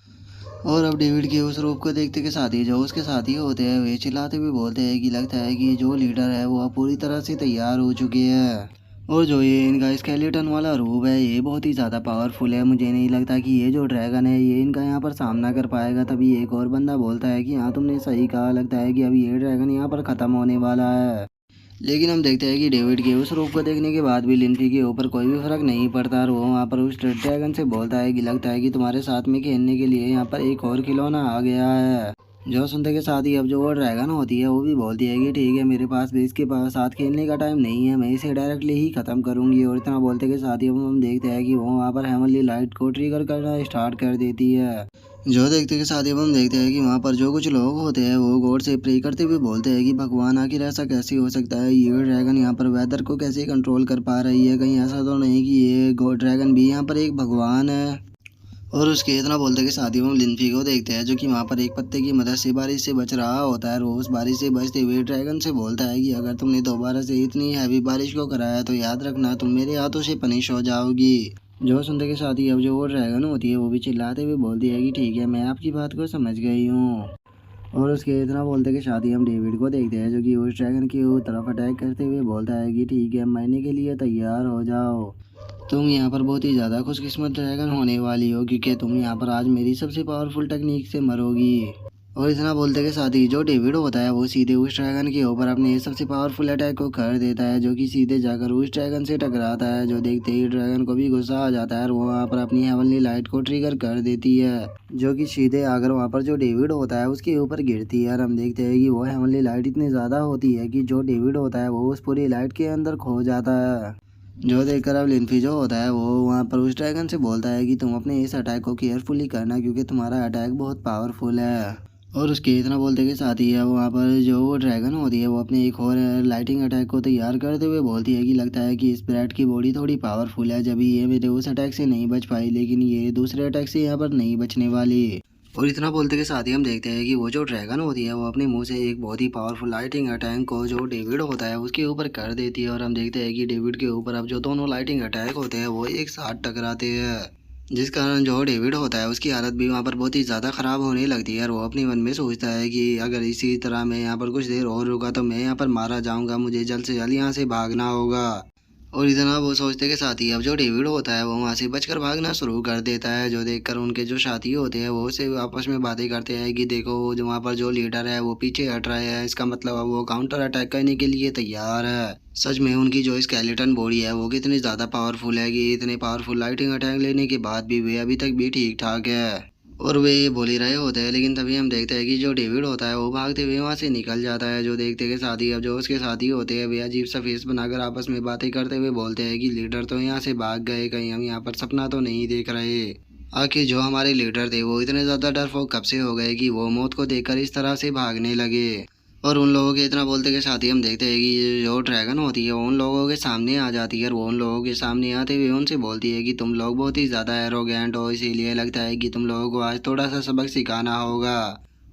Speaker 1: और अब डेविड के उस रूप को देखते के साथ ही जो उसके साथी होते हैं वे चिल्लाते हुए बोलते हैं कि लगता है कि जो लीडर है वो अब पूरी तरह से तैयार हो चुके हैं। और जो ये इनका स्केलेटन वाला रूप है ये बहुत ही ज़्यादा पावरफुल है, मुझे नहीं लगता कि ये जो ड्रैगन है ये इनका यहाँ पर सामना कर पाएगा। तभी एक और बंदा बोलता है कि हाँ तुमने सही कहा, लगता है कि अब ये ड्रैगन यहाँ पर ख़त्म होने वाला है। लेकिन हम देखते हैं कि डेविड के उस रूप को देखने के बाद भी लिम्फी के ऊपर कोई भी फर्क नहीं पड़ता और वो वहाँ पर उस ड्रैगन से बोलता है कि लगता है कि तुम्हारे साथ में खेलने के लिए यहाँ पर एक और खिलौना आ गया है। जो सुनते के साथ ही अब जो वो ड्रैगन होती है वो भी बोलती है कि ठीक है मेरे पास भी इसके पास साथ खेलने का टाइम नहीं है, मैं इसे डायरेक्टली ही ख़त्म करूँगी। और इतना बोलते के साथ ही हम देखते हैं कि वो वहाँ पर हेवनली लाइट को ट्रिगर करना स्टार्ट कर देती है। जो देखते के साथ ही हम देखते हैं कि वहाँ पर जो कुछ लोग होते हैं वो गॉड से प्रे करते हुए बोलते हैं कि भगवान आखिर ऐसा कैसे हो सकता है, ये ड्रैगन यहाँ पर वेदर को कैसे कंट्रोल कर पा रही है, कहीं ऐसा तो नहीं कि ये गॉड ड्रैगन भी यहाँ पर एक भगवान है। और उसके इतना बोलते के साथ ही हम लिम्फी को देखते हैं जो कि वहाँ पर एक पत्ते की मदद से बारिश से बच रहा होता है। वो उस बारिश से बचते हुए ड्रैगन से बोलता है कि अगर तुमने दोबारा से इतनी हैवी बारिश को कराया तो याद रखना तुम मेरे हाथों से पनिश हो जाओगी। जो सुनते के साथ ही अब जो वो ड्रैगन होती है वो भी चिल्लाते हुए बोलती है कि ठीक है मैं आपकी बात को समझ गई हूँ। और उसके इतना बोलते के साथ ही हम डेविड को देखते हैं जो कि उस ड्रैगन की तरफ अटैक करते हुए बोलता है कि ठीक है मरने के लिए तैयार हो जाओ, तुम यहाँ पर बहुत ही ज़्यादा खुशकिस्मत ड्रैगन होने वाली हो, क्योंकि तुम यहाँ पर आज मेरी सबसे पावरफुल टेक्निक से मरोगी। और इतना बोलते के साथ ही जो डेविड होता है वो सीधे उस ड्रैगन के ऊपर अपने सबसे पावरफुल अटैक को कर देता है जो कि सीधे जाकर उस ड्रैगन से टकराता है। जो देखते ही ड्रैगन को भी गुस्सा आ जाता है और वो वहाँ पर अपनी हेवनली लाइट को ट्रिगर कर देती है जो कि सीधे आकर वहाँ पर जो डेविड होता है उसके ऊपर गिरती है। और हम देखते हैं कि वो हेवनली लाइट इतनी ज़्यादा होती है कि जो डेविड होता है वो उस पूरी लाइट के अंदर खो जाता है। जो देखकर अब लिम्फी जो होता है वो वहाँ पर उस ड्रैगन से बोलता है कि तुम अपने इस अटैक को केयरफुली करना, क्योंकि तुम्हारा अटैक बहुत पावरफुल है। और उसके इतना बोलते के साथ ही है वहाँ पर जो वो ड्रैगन होती है वो अपने एक और लाइटिंग अटैक को तैयार करते हुए बोलती है कि लगता है कि इस ब्रैट की बॉडी थोड़ी पावरफुल है, जब ये मेरे उस अटैक से नहीं बच पाई लेकिन ये दूसरे अटैक से यहाँ पर नहीं बचने वाली। और इतना बोलते के साथ ही हम देखते हैं कि वो जो ड्रैगन होती है वो अपने मुंह से एक बहुत ही पावरफुल लाइटिंग अटैक को जो डेविड होता है उसके ऊपर कर देती है। और हम देखते हैं कि डेविड के ऊपर अब जो दोनों लाइटिंग अटैक होते हैं वो एक साथ टकराते हैं, जिस कारण जो डेविड होता है उसकी हालत भी वहाँ पर बहुत ही ज़्यादा ख़राब होने लगती है। और वो अपने मन में सोचता है कि अगर इसी तरह मैं यहाँ पर कुछ देर और रुका तो मैं यहाँ पर मारा जाऊँगा, मुझे जल्द से जल्द यहाँ से भागना होगा। और इतना वो सोचते के साथ ही अब जो डेविड होता है वो वहाँ से बचकर भागना शुरू कर देता है, जो देखकर उनके जो साथी होते हैं वो उसे आपस में बातें करते हैं कि देखो वो जो वहाँ पर जो लीडर है वो पीछे हट रहा है, इसका मतलब अब वो काउंटर अटैक करने के लिए तैयार है। सच में उनकी जो स्केलेटन बॉडी है वो कितनी ज़्यादा पावरफुल है कि इतने पावरफुल लाइटिंग अटैक लेने के बाद भी वे अभी तक भी ठीक ठाक है। और वे ये बोल ही रहे होते हैं लेकिन तभी हम देखते हैं कि जो डेविड होता है वो भागते हुए वहाँ से निकल जाता है। जो देखते के साथ ही अब जो उसके साथी होते हैं वे अजीब सा फेस बनाकर आपस में बातें करते हुए बोलते हैं कि लीडर तो यहाँ से भाग गए, कहीं हम यहाँ पर सपना तो नहीं देख रहे। आखिर जो हमारे लीडर थे वो इतने ज़्यादा डरपोक कब से हो गए कि वो मौत को देखकर इस तरह से भागने लगे। और उन लोगों के इतना बोलते के साथ ही हम देखते हैं कि ये जो ड्रैगन होती है वो उन लोगों के सामने आ जाती है। और वो उन लोगों के सामने आते हुए उनसे बोलती है कि तुम लोग बहुत ही ज़्यादा एरोगेंट हो, इसीलिए लगता है कि तुम लोगों को आज थोड़ा सा सबक सिखाना होगा।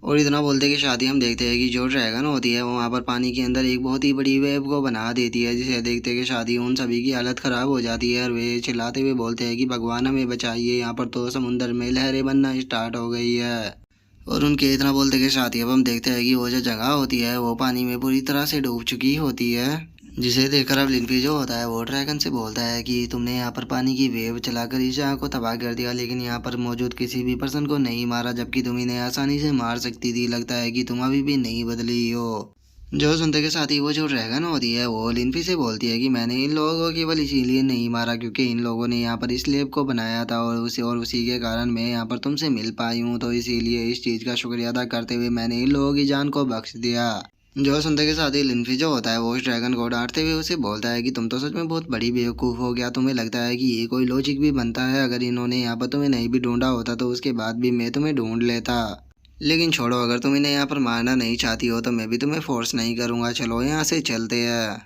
Speaker 1: और इतना बोलते के साथ ही हम देखते हैं कि जो ड्रैगन होती है वो वहाँ पर पानी के अंदर एक बहुत ही बड़ी वेव को बना देती है, जिसे देखते के साथ ही उन सभी की हालत ख़राब हो जाती है। और वे चिल्लाते हुए बोलते हैं कि भगवान हमें बचाइए, यहाँ पर तो समुंदर में लहरें बनना स्टार्ट हो गई है। और उनके इतना बोलते के साथ ही अब हम देखते हैं कि वो जो जगह होती है वो पानी में पूरी तरह से डूब चुकी होती है, जिसे देखकर अब लिनफी जो होता है वो ड्रैगन से बोलता है कि तुमने यहाँ पर पानी की वेव चलाकर इस जगह को तबाह कर दिया लेकिन यहाँ पर मौजूद किसी भी पर्सन को नहीं मारा, जबकि तुम इन्हें आसानी से मार सकती थी, लगता है कि तुम अभी भी नहीं बदली हो। जो सुनते के साथ ही वो जो ड्रैगन होती है वो लिनफी से बोलती है कि मैंने इन लोगों को केवल इसीलिए नहीं मारा क्योंकि इन लोगों ने यहाँ पर इस लैब को बनाया था और उसी के कारण मैं यहाँ पर तुमसे मिल पाई हूँ, तो इसीलिए इस चीज़ का शुक्रिया अदा करते हुए मैंने इन लोगों की जान को बख्श दिया। जो सुनते के साथ ही लिनफी जो होता है वो उस ड्रैगन को डांटते हुए उसे बोलता है कि तुम तो सच में बहुत बड़ी बेवकूफ़ हो गया, तुम्हें लगता है कि ये कोई लॉजिक भी बनता है? अगर इन्होंने यहाँ पर तुम्हें नहीं भी ढूंढा होता तो उसके बाद भी मैं तुम्हें ढूंढ लेता। लेकिन छोड़ो, अगर तुम इन्हें यहाँ पर मारना नहीं चाहती हो तो मैं भी तुम्हें फोर्स नहीं करूँगा, चलो यहाँ से चलते हैं।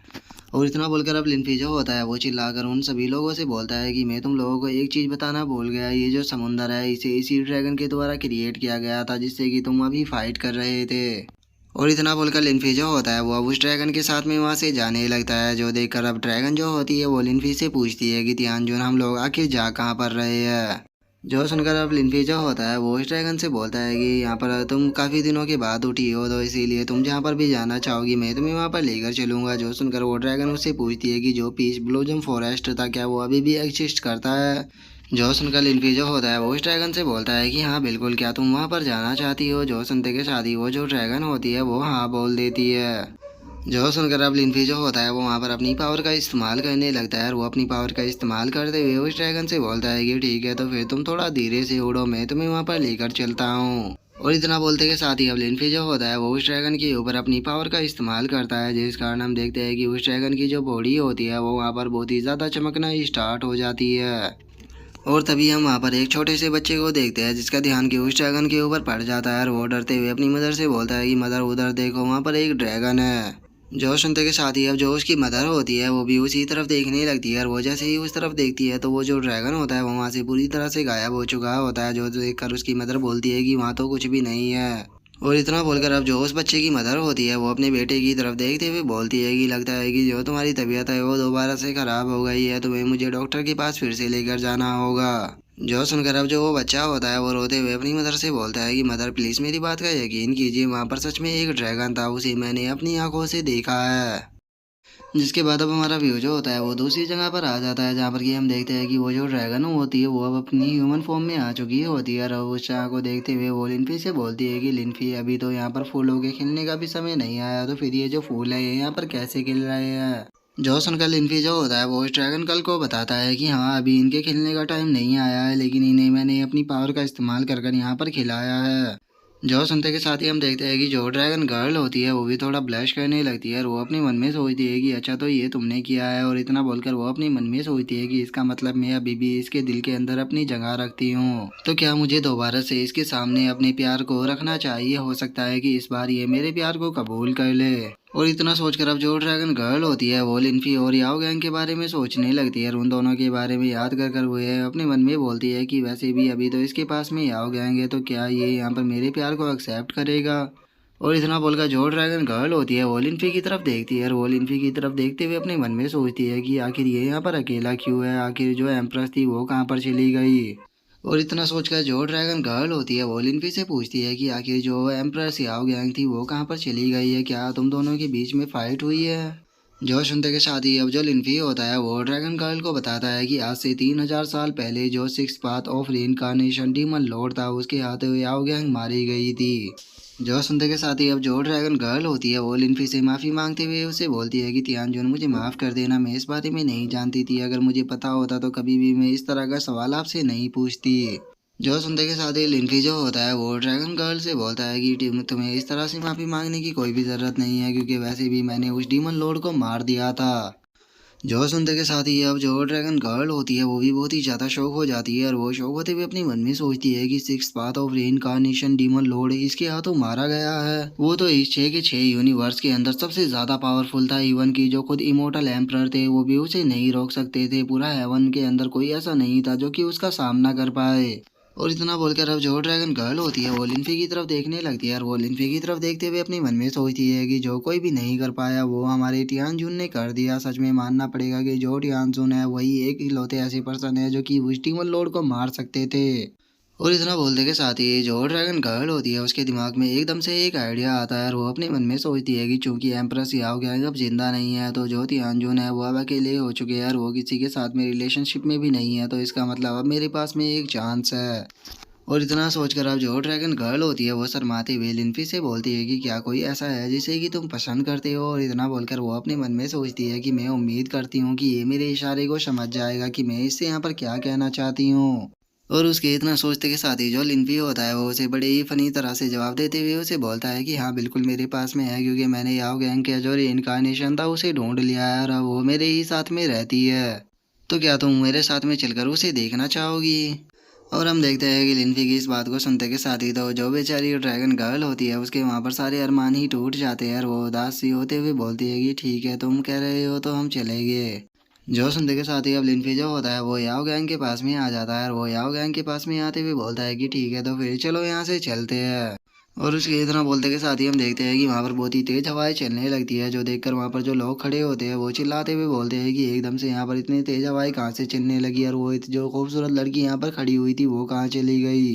Speaker 1: और इतना बोलकर अब लिनफी जो होता है वो चिल्लाकर उन सभी लोगों से बोलता है कि मैं तुम लोगों को एक चीज़ बताना भूल गया, ये जो समुंदर है इसे इसी ड्रैगन के द्वारा क्रिएट किया गया था जिससे कि तुम अभी फाइट कर रहे थे। और इतना बोलकर लिनफी जो होता है वो अब उस ड्रैगन के साथ में वहाँ से जाने लगता है। जो देखकर अब ड्रैगन जो होती है वो लिनफी से पूछती है कि तियानजुन हम लोग आखिर जा कहाँ पर रहे हैं। जो सुनकर अब लिनफी जो होता है वो उस ड्रैगन से बोलता है कि यहाँ पर तुम काफ़ी दिनों के बाद उठी हो तो इसीलिए तुम जहाँ पर भी जाना चाहोगी मैं तुम्हें वहाँ पर लेकर चलूँगा। जो सुनकर वो ड्रैगन उससे पूछती है कि जो पीस ब्लॉसम फॉरेस्ट था क्या वो अभी भी एग्जिस्ट करता है। जो सुनकर लिनफी जो होता है वो उस ड्रैगन से बोलता है कि हाँ बिल्कुल, क्या तुम वहाँ पर जाना चाहती हो? जो सुनते के साथ ही वो जो ड्रैगन होती है वो हाँ बोल देती है। जो सुनकर अब लिनफी जो होता है वो वहाँ पर अपनी पावर का इस्तेमाल करने लगता है। और वो अपनी पावर का इस्तेमाल करते हुए उस ड्रैगन से बोलता है कि ठीक है तो फिर तुम थोड़ा धीरे से उड़ो, मैं तुम्हें वहाँ पर लेकर चलता हूँ। और इतना बोलते के साथ ही अब लिनफी जो होता है वो उस ड्रैगन के ऊपर अपनी पावर का इस्तेमाल करता है, जिस कारण हम देखते हैं कि उस ड्रैगन की जो बॉडी होती है वो वहाँ पर बहुत ही ज़्यादा चमकना स्टार्ट हो जाती है। और तभी हम वहाँ पर एक छोटे से बच्चे को देखते हैं जिसका ध्यान कि उस ड्रैगन के ऊपर पड़ जाता है। और वो डरते हुए अपनी मदर से बोलता है कि मदर उधर देखो, वहाँ पर एक ड्रैगन है। जो सुनते के साथ ही अब जो उसकी मदर होती है वो भी उसी तरफ देखने लगती है। और वो जैसे ही उस तरफ देखती है तो वो जो ड्रैगन होता है वो वहाँ से पूरी तरह से गायब हो चुका होता है। जो देखकर उसकी मदर बोलती है कि वहाँ तो कुछ भी नहीं है। और इतना बोलकर अब जो उस बच्चे की मदर होती है वो अपने बेटे की तरफ देखते हुए बोलती है कि लगता है कि जो तुम्हारी तबीयत है वो दोबारा से ख़राब हो गई है, तुम्हें मुझे डॉक्टर के पास फिर से लेकर जाना होगा। जो सुनकर अब जो वो बच्चा होता है वो रोते हुए अपनी मदर से बोलता है कि मदर प्लीज़ मेरी बात का यकीन कीजिए, वहाँ पर सच में एक ड्रैगन था, उसे मैंने अपनी आंखों से देखा है। जिसके बाद अब हमारा व्यू जो होता है वो दूसरी जगह पर आ जाता है, जहाँ पर कि हम देखते हैं कि वो जो ड्रैगन होती है वो अब अपनी ह्यूमन फॉर्म में आ चुकी होती है। और अब उस जगह को देखते हुए वो लिनफी से बोलती है कि लिनफी अभी तो यहाँ पर फूलों के खिलने का भी समय नहीं आया, तो फिर ये जो फूल है ये यहाँ पर कैसे खिल रहे हैं? जो सुनकर लिनफी जो होता है वो उस ड्रैगन कल को बताता है कि हाँ अभी इनके खिलने का टाइम नहीं आया है, लेकिन इन्हें मैंने अपनी पावर का इस्तेमाल कर कर यहाँ पर खिलाया है। जो सुनते के साथ ही हम देखते हैं कि जो ड्रैगन गर्ल होती है वो भी थोड़ा ब्लश करने लगती है और वो अपने मन में सोचती है कि अच्छा तो ये तुमने किया है, और इतना बोलकर वो अपने मन में सोचती है कि इसका मतलब मैं अभी भी इसके दिल के अंदर अपनी जगह रखती हूँ, तो क्या मुझे दोबारा से इसके सामने अपने प्यार को रखना चाहिए, हो सकता है कि इस बार ये मेरे प्यार को कबूल कर ले। और इतना सोचकर अब जो ड्रैगन गर्ल होती है वो लिनफी और याओ गैंग के बारे में सोचने लगती है और उन दोनों के बारे में याद कर कर वो ये अपने मन में बोलती है कि वैसे भी अभी तो इसके पास में याओ गैंग है, तो क्या ये यहाँ पर मेरे प्यार को एक्सेप्ट करेगा। और इतना बोलकर जो ड्रैगन गर्ल होती है वो लिनफी की तरफ देखती है और वो लिनफी की तरफ देखते हुए अपने मन में सोचती है कि आखिर ये यहाँ पर अकेला क्यों है, आखिर जो एम्प्रेस थी वो कहाँ पर चली गई। और इतना सोचकर जो ड्रैगन गर्ल होती है वो लिनफी से पूछती है कि आखिर जो एम्प्रेस याओ गैंग थी वो कहाँ पर चली गई है, क्या तुम दोनों के बीच में फाइट हुई है। जो सुनते के साथ ही अब जो लिनफी होता है वो ड्रैगन गर्ल को बताता है कि आज से 3000 साल पहले जो six path of reincarnation demon Lord था उसके हाथों याओ गैंग मारी गई थी। जो सुनते के साथ ही अब जो ड्रैगन गर्ल होती है वो लिनफी से माफ़ी मांगते हुए उसे बोलती है कि तियानजुन मुझे माफ़ कर देना, मैं इस बारे में नहीं जानती थी, अगर मुझे पता होता तो कभी भी मैं इस तरह का सवाल आपसे नहीं पूछती। जो सुनते के साथ ही लिनफी जो होता है वो ड्रैगन गर्ल से बोलता है कि तुम्हें इस तरह से माफ़ी मांगने की कोई भी ज़रूरत नहीं है, क्योंकि वैसे भी मैंने उस डीमन लॉर्ड को मार दिया था। जो सुनते के साथ ही अब जो ड्रैगन गर्ल होती है वो भी बहुत ही ज़्यादा शौक हो जाती है और वो शौक होते हुए अपने मन में सोचती है कि six path of reincarnation demon Lord इसके हाथों मारा गया है, वो तो इस 6 के 6 यूनिवर्स के अंदर सबसे ज़्यादा पावरफुल था, इवन की जो खुद इमोर्टल एम्परर थे वो भी उसे नहीं रोक सकते थे, पूरा हेवन के अंदर कोई ऐसा नहीं था जो कि उसका सामना कर पाए। और इतना बोलकर अब जो ड्रैगन गर्ल होती है वो लिनफी की तरफ देखने लगती है और वो लिनफी की तरफ देखते हुए अपने मन में सोचती है कि जो कोई भी नहीं कर पाया वो हमारे टियानजुन ने कर दिया, सच में मानना पड़ेगा कि जो टियानजुन है वही एक इकलौते ऐसे पर्सन है जो कि उस डीमन लॉर्ड को मार सकते थे। और इतना बोलने के साथ ही जो ड्रैगन गर्ल होती है उसके दिमाग में एकदम से एक आइडिया आता है और वो अपने मन में सोचती है कि चूंकि एम्प्रेस याओ गैंग अब जिंदा नहीं है, तो जो तियानजुन है वो अब अकेले हो चुके हैं और वो किसी के साथ में रिलेशनशिप में भी नहीं है, तो इसका मतलब अब मेरे पास में एक चांस है। और इतना सोचकर अब जो ड्रैगन गर्ल होती है वो शर्माते हुए लिनफी से बोलती है कि क्या कोई ऐसा है जिसे कि तुम पसंद करते हो, और इतना बोलकर वो अपने मन में सोचती है कि मैं उम्मीद करती हूँ कि ये मेरे इशारे को समझ जाएगा कि मैं इससे यहाँ पर क्या कहना चाहती हूँ। और उसके इतना सोचते के साथ ही जो लिनफी होता है वो उसे बड़े ही फनी तरह से जवाब देते हुए उसे बोलता है कि हाँ बिल्कुल मेरे पास में है, क्योंकि मैंने याओ गैंग का जो इनकारनेशन था उसे ढूंढ लिया है और अब वो मेरे ही साथ में रहती है, तो क्या तुम मेरे साथ में चलकर उसे देखना चाहोगी। और हम देखते हैं कि लिनफी की इस बात को सुनते के साथ ही तो जो बेचारी ड्रैगन गर्ल होती है उसके वहाँ पर सारे अरमान ही टूट जाते हैं और वो उदास सी होते हुए बोलती है कि ठीक है तुम कह रहे हो तो हम चलेंगे। जो सुनते के साथ ही अब लिनफी जो होता है वो याओ गैंग के पास में आ जाता है और वो याओ गैंग के पास में आते हुए बोलता है कि ठीक है तो फिर चलो यहाँ से चलते हैं। और उसके इतना बोलते के साथ ही हम देखते हैं कि वहाँ पर बहुत ही तेज हवाएं चलने लगती है, जो देखकर वहाँ पर जो लोग खड़े होते हैं वो चिल्लाते हुए बोलते हैं कि एकदम से यहाँ पर इतनी तेज हवाएं कहाँ से चलने लगी और वो जो खूबसूरत लड़की यहाँ पर खड़ी हुई थी वो कहाँ चली गई,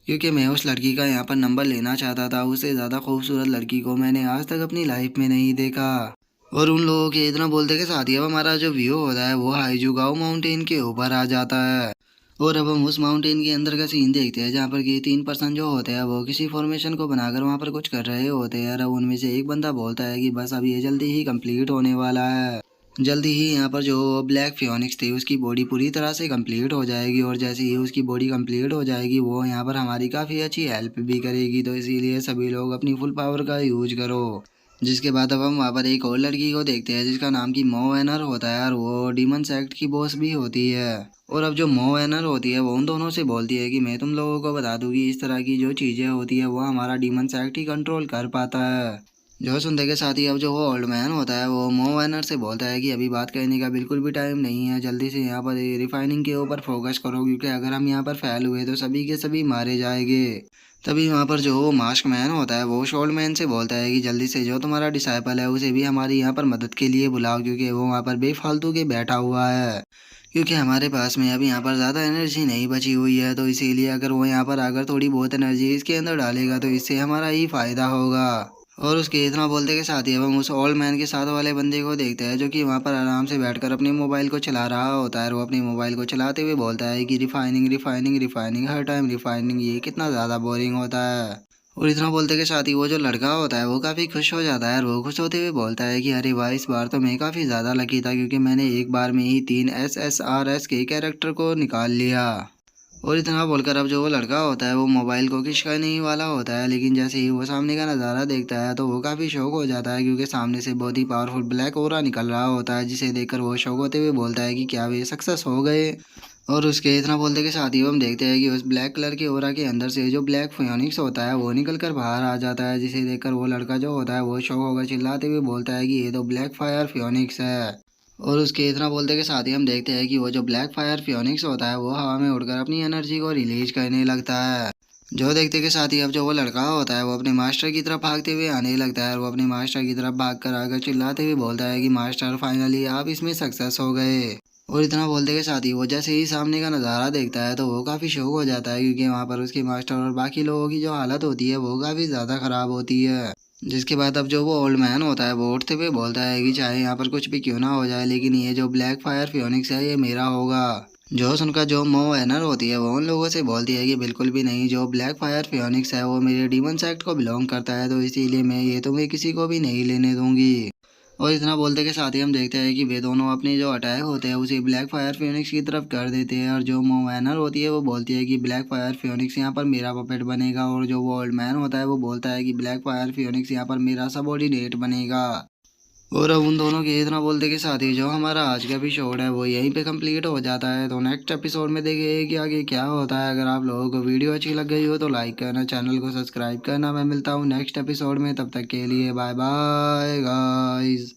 Speaker 1: क्योंकि मैं उस लड़की का यहाँ पर नंबर लेना चाहता था, उससे ज़्यादा खूबसूरत लड़की को मैंने आज तक अपनी लाइफ में नहीं देखा। और उन लोगों के इतना बोलते के साथ ही अब हमारा जो व्यू होता है वो हाईजूगाओ माउंटेन के ऊपर आ जाता है। और अब हम उस माउंटेन के अंदर का सीन देखते हैं जहाँ पर कि 3 पर्सन जो होते हैं वो किसी फॉर्मेशन को बनाकर वहाँ पर कुछ कर रहे होते हैं और अब उनमें से एक बंदा बोलता है कि बस अब ये जल्दी ही कंप्लीट होने वाला है, जल्दी ही यहाँ पर जो ब्लैक फियोनिक्स थी उसकी बॉडी पूरी तरह से कंप्लीट हो जाएगी, और जैसे ही उसकी बॉडी कंप्लीट हो जाएगी वो यहाँ पर हमारी काफ़ी अच्छी हेल्प भी करेगी, तो इसीलिए सभी लोग अपनी फुल पावर का यूज करो। जिसके बाद अब हम वहाँ पर एक और लड़की को देखते हैं जिसका नाम की मो एनर होता है और वो डीमन सेक्ट की बॉस भी होती है। और अब जो मो एनर होती है वो उन दोनों से बोलती है कि मैं तुम लोगों को बता दूँ कि इस तरह की जो चीज़ें होती है वो हमारा डीमन सेक्ट ही कंट्रोल कर पाता है। जो सुनते के साथ ही अब जो वो ओल्ड मैन होता है वो मो एनर से बोलता है कि अभी बात करने का बिल्कुल भी टाइम नहीं है, जल्दी से यहाँ पर रिफाइनिंग के ऊपर फोकस करो, क्योंकि अगर हम यहाँ पर फेल हुए तो सभी के सभी मारे जाएंगे। तभी वहाँ पर जो मास्क मैन होता है वो शोल्ड मैन से बोलता है कि जल्दी से जो तुम्हारा डिसाइपल है उसे भी हमारे यहाँ पर मदद के लिए बुलाओ, क्योंकि वो वहाँ पर बेफालतू के बैठा हुआ है, क्योंकि हमारे पास में अभी यहाँ पर ज़्यादा एनर्जी नहीं बची हुई है, तो इसीलिए अगर वो यहाँ पर आकर थोड़ी बहुत एनर्जी इसके अंदर डालेगा तो इससे हमारा ही फ़ायदा होगा। और उसके इतना बोलते के साथ ही अब हम उस ओल्ड मैन के साथ वाले बंदे को देखते हैं जो कि वहाँ पर आराम से बैठकर अपने मोबाइल को चला रहा होता है और वो अपने मोबाइल को चलाते हुए बोलता है कि रिफाइनिंग रिफाइनिंग रिफाइनिंग हर टाइम रिफाइनिंग, ये कितना ज़्यादा बोरिंग होता है। और इतना बोलते के साथ ही वो जो लड़का होता है वो काफ़ी खुश हो जाता है और वो खुश होते हुए बोलता है कि अरे वाह इस बार तो मैं काफ़ी ज़्यादा लकी था, क्योंकि मैंने एक बार में ही 3 SSRS के कैरेक्टर को निकाल लिया। और इतना बोलकर अब जो वो लड़का होता है वो मोबाइल को किश करने ही वाला होता है, लेकिन जैसे ही वो सामने का नज़ारा देखता है तो वो काफ़ी शौक हो जाता है, क्योंकि सामने से बहुत ही पावरफुल ब्लैक ओरा निकल रहा होता है, जिसे देखकर वो शौक होते हुए बोलता है कि क्या वे सक्सेस हो गए। और उसके इतना बोलते के साथ ही हम देखते हैं कि उस ब्लैक कलर की ओरा के अंदर से जो ब्लैक फियोनिक्स होता है वो निकल कर बाहर आ जाता है, जिसे देखकर वो लड़का जो होता है वो शौक होकर चिल्लाते हुए बोलता है कि ये तो ब्लैक फायर फियोनिक्स है। और उसके इतना बोलते के साथ ही हम देखते हैं कि वो जो ब्लैक फायर फियोनिक्स होता है वो हवा में उड़कर अपनी एनर्जी को रिलीज करने लगता है। जो देखते के साथ ही अब जो वो लड़का होता है वो अपने मास्टर की तरफ भागते हुए आने लगता है, और वो अपने मास्टर की तरफ भाग कर आकर चिल्लाते हुए बोलता है कि मास्टर फाइनली आप इसमें सक्सेस हो गए। और इतना बोलते के साथ ही वो जैसे ही सामने का नज़ारा देखता है तो वो काफ़ी शौक हो जाता है, क्योंकि वहाँ पर उसके मास्टर और बाकी लोगों की जो हालत होती है वो काफ़ी ज़्यादा ख़राब होती है। जिसके बाद अब जो वो ओल्ड मैन होता है वो उठते हुए बोलता है कि चाहे यहाँ पर कुछ भी क्यों ना हो जाए, लेकिन ये जो ब्लैक फायर फियोनिक्स है ये मेरा होगा। जो सुनकर जो मो एनर होती है वो उन लोगों से बोलती है कि बिल्कुल भी नहीं, जो ब्लैक फायर फियोनिक्स है वो मेरे डीमन सेक्ट को बिलोंग करता है, तो इसीलिए मैं ये तुम्हें किसी को भी नहीं लेने दूंगी। और इतना बोलते के साथ ही हम देखते हैं कि वे दोनों अपने जो अटैक होते हैं उसे ब्लैक फायर फियोनिक्स की तरफ कर देते हैं, और जो मोवैनर होती है वो बोलती है कि ब्लैक फायर फियोनिक्स यहाँ पर मेरा पपेट बनेगा, और जो वो ओल्ड मैन होता है वो बोलता है कि ब्लैक फायर फियोनिक्स यहाँ पर मेरा सबऑर्डिनेट बनेगा। और अब उन दोनों के इतना बोलते के साथ ही जो हमारा आज का एपिसोड है वो यहीं पे कंप्लीट हो जाता है। तो नेक्स्ट एपिसोड में देखिए कि आगे क्या होता है। अगर आप लोगों को वीडियो अच्छी लग गई हो तो लाइक करना, चैनल को सब्सक्राइब करना। मैं मिलता हूँ नेक्स्ट एपिसोड में, तब तक के लिए बाय बाय गाइस।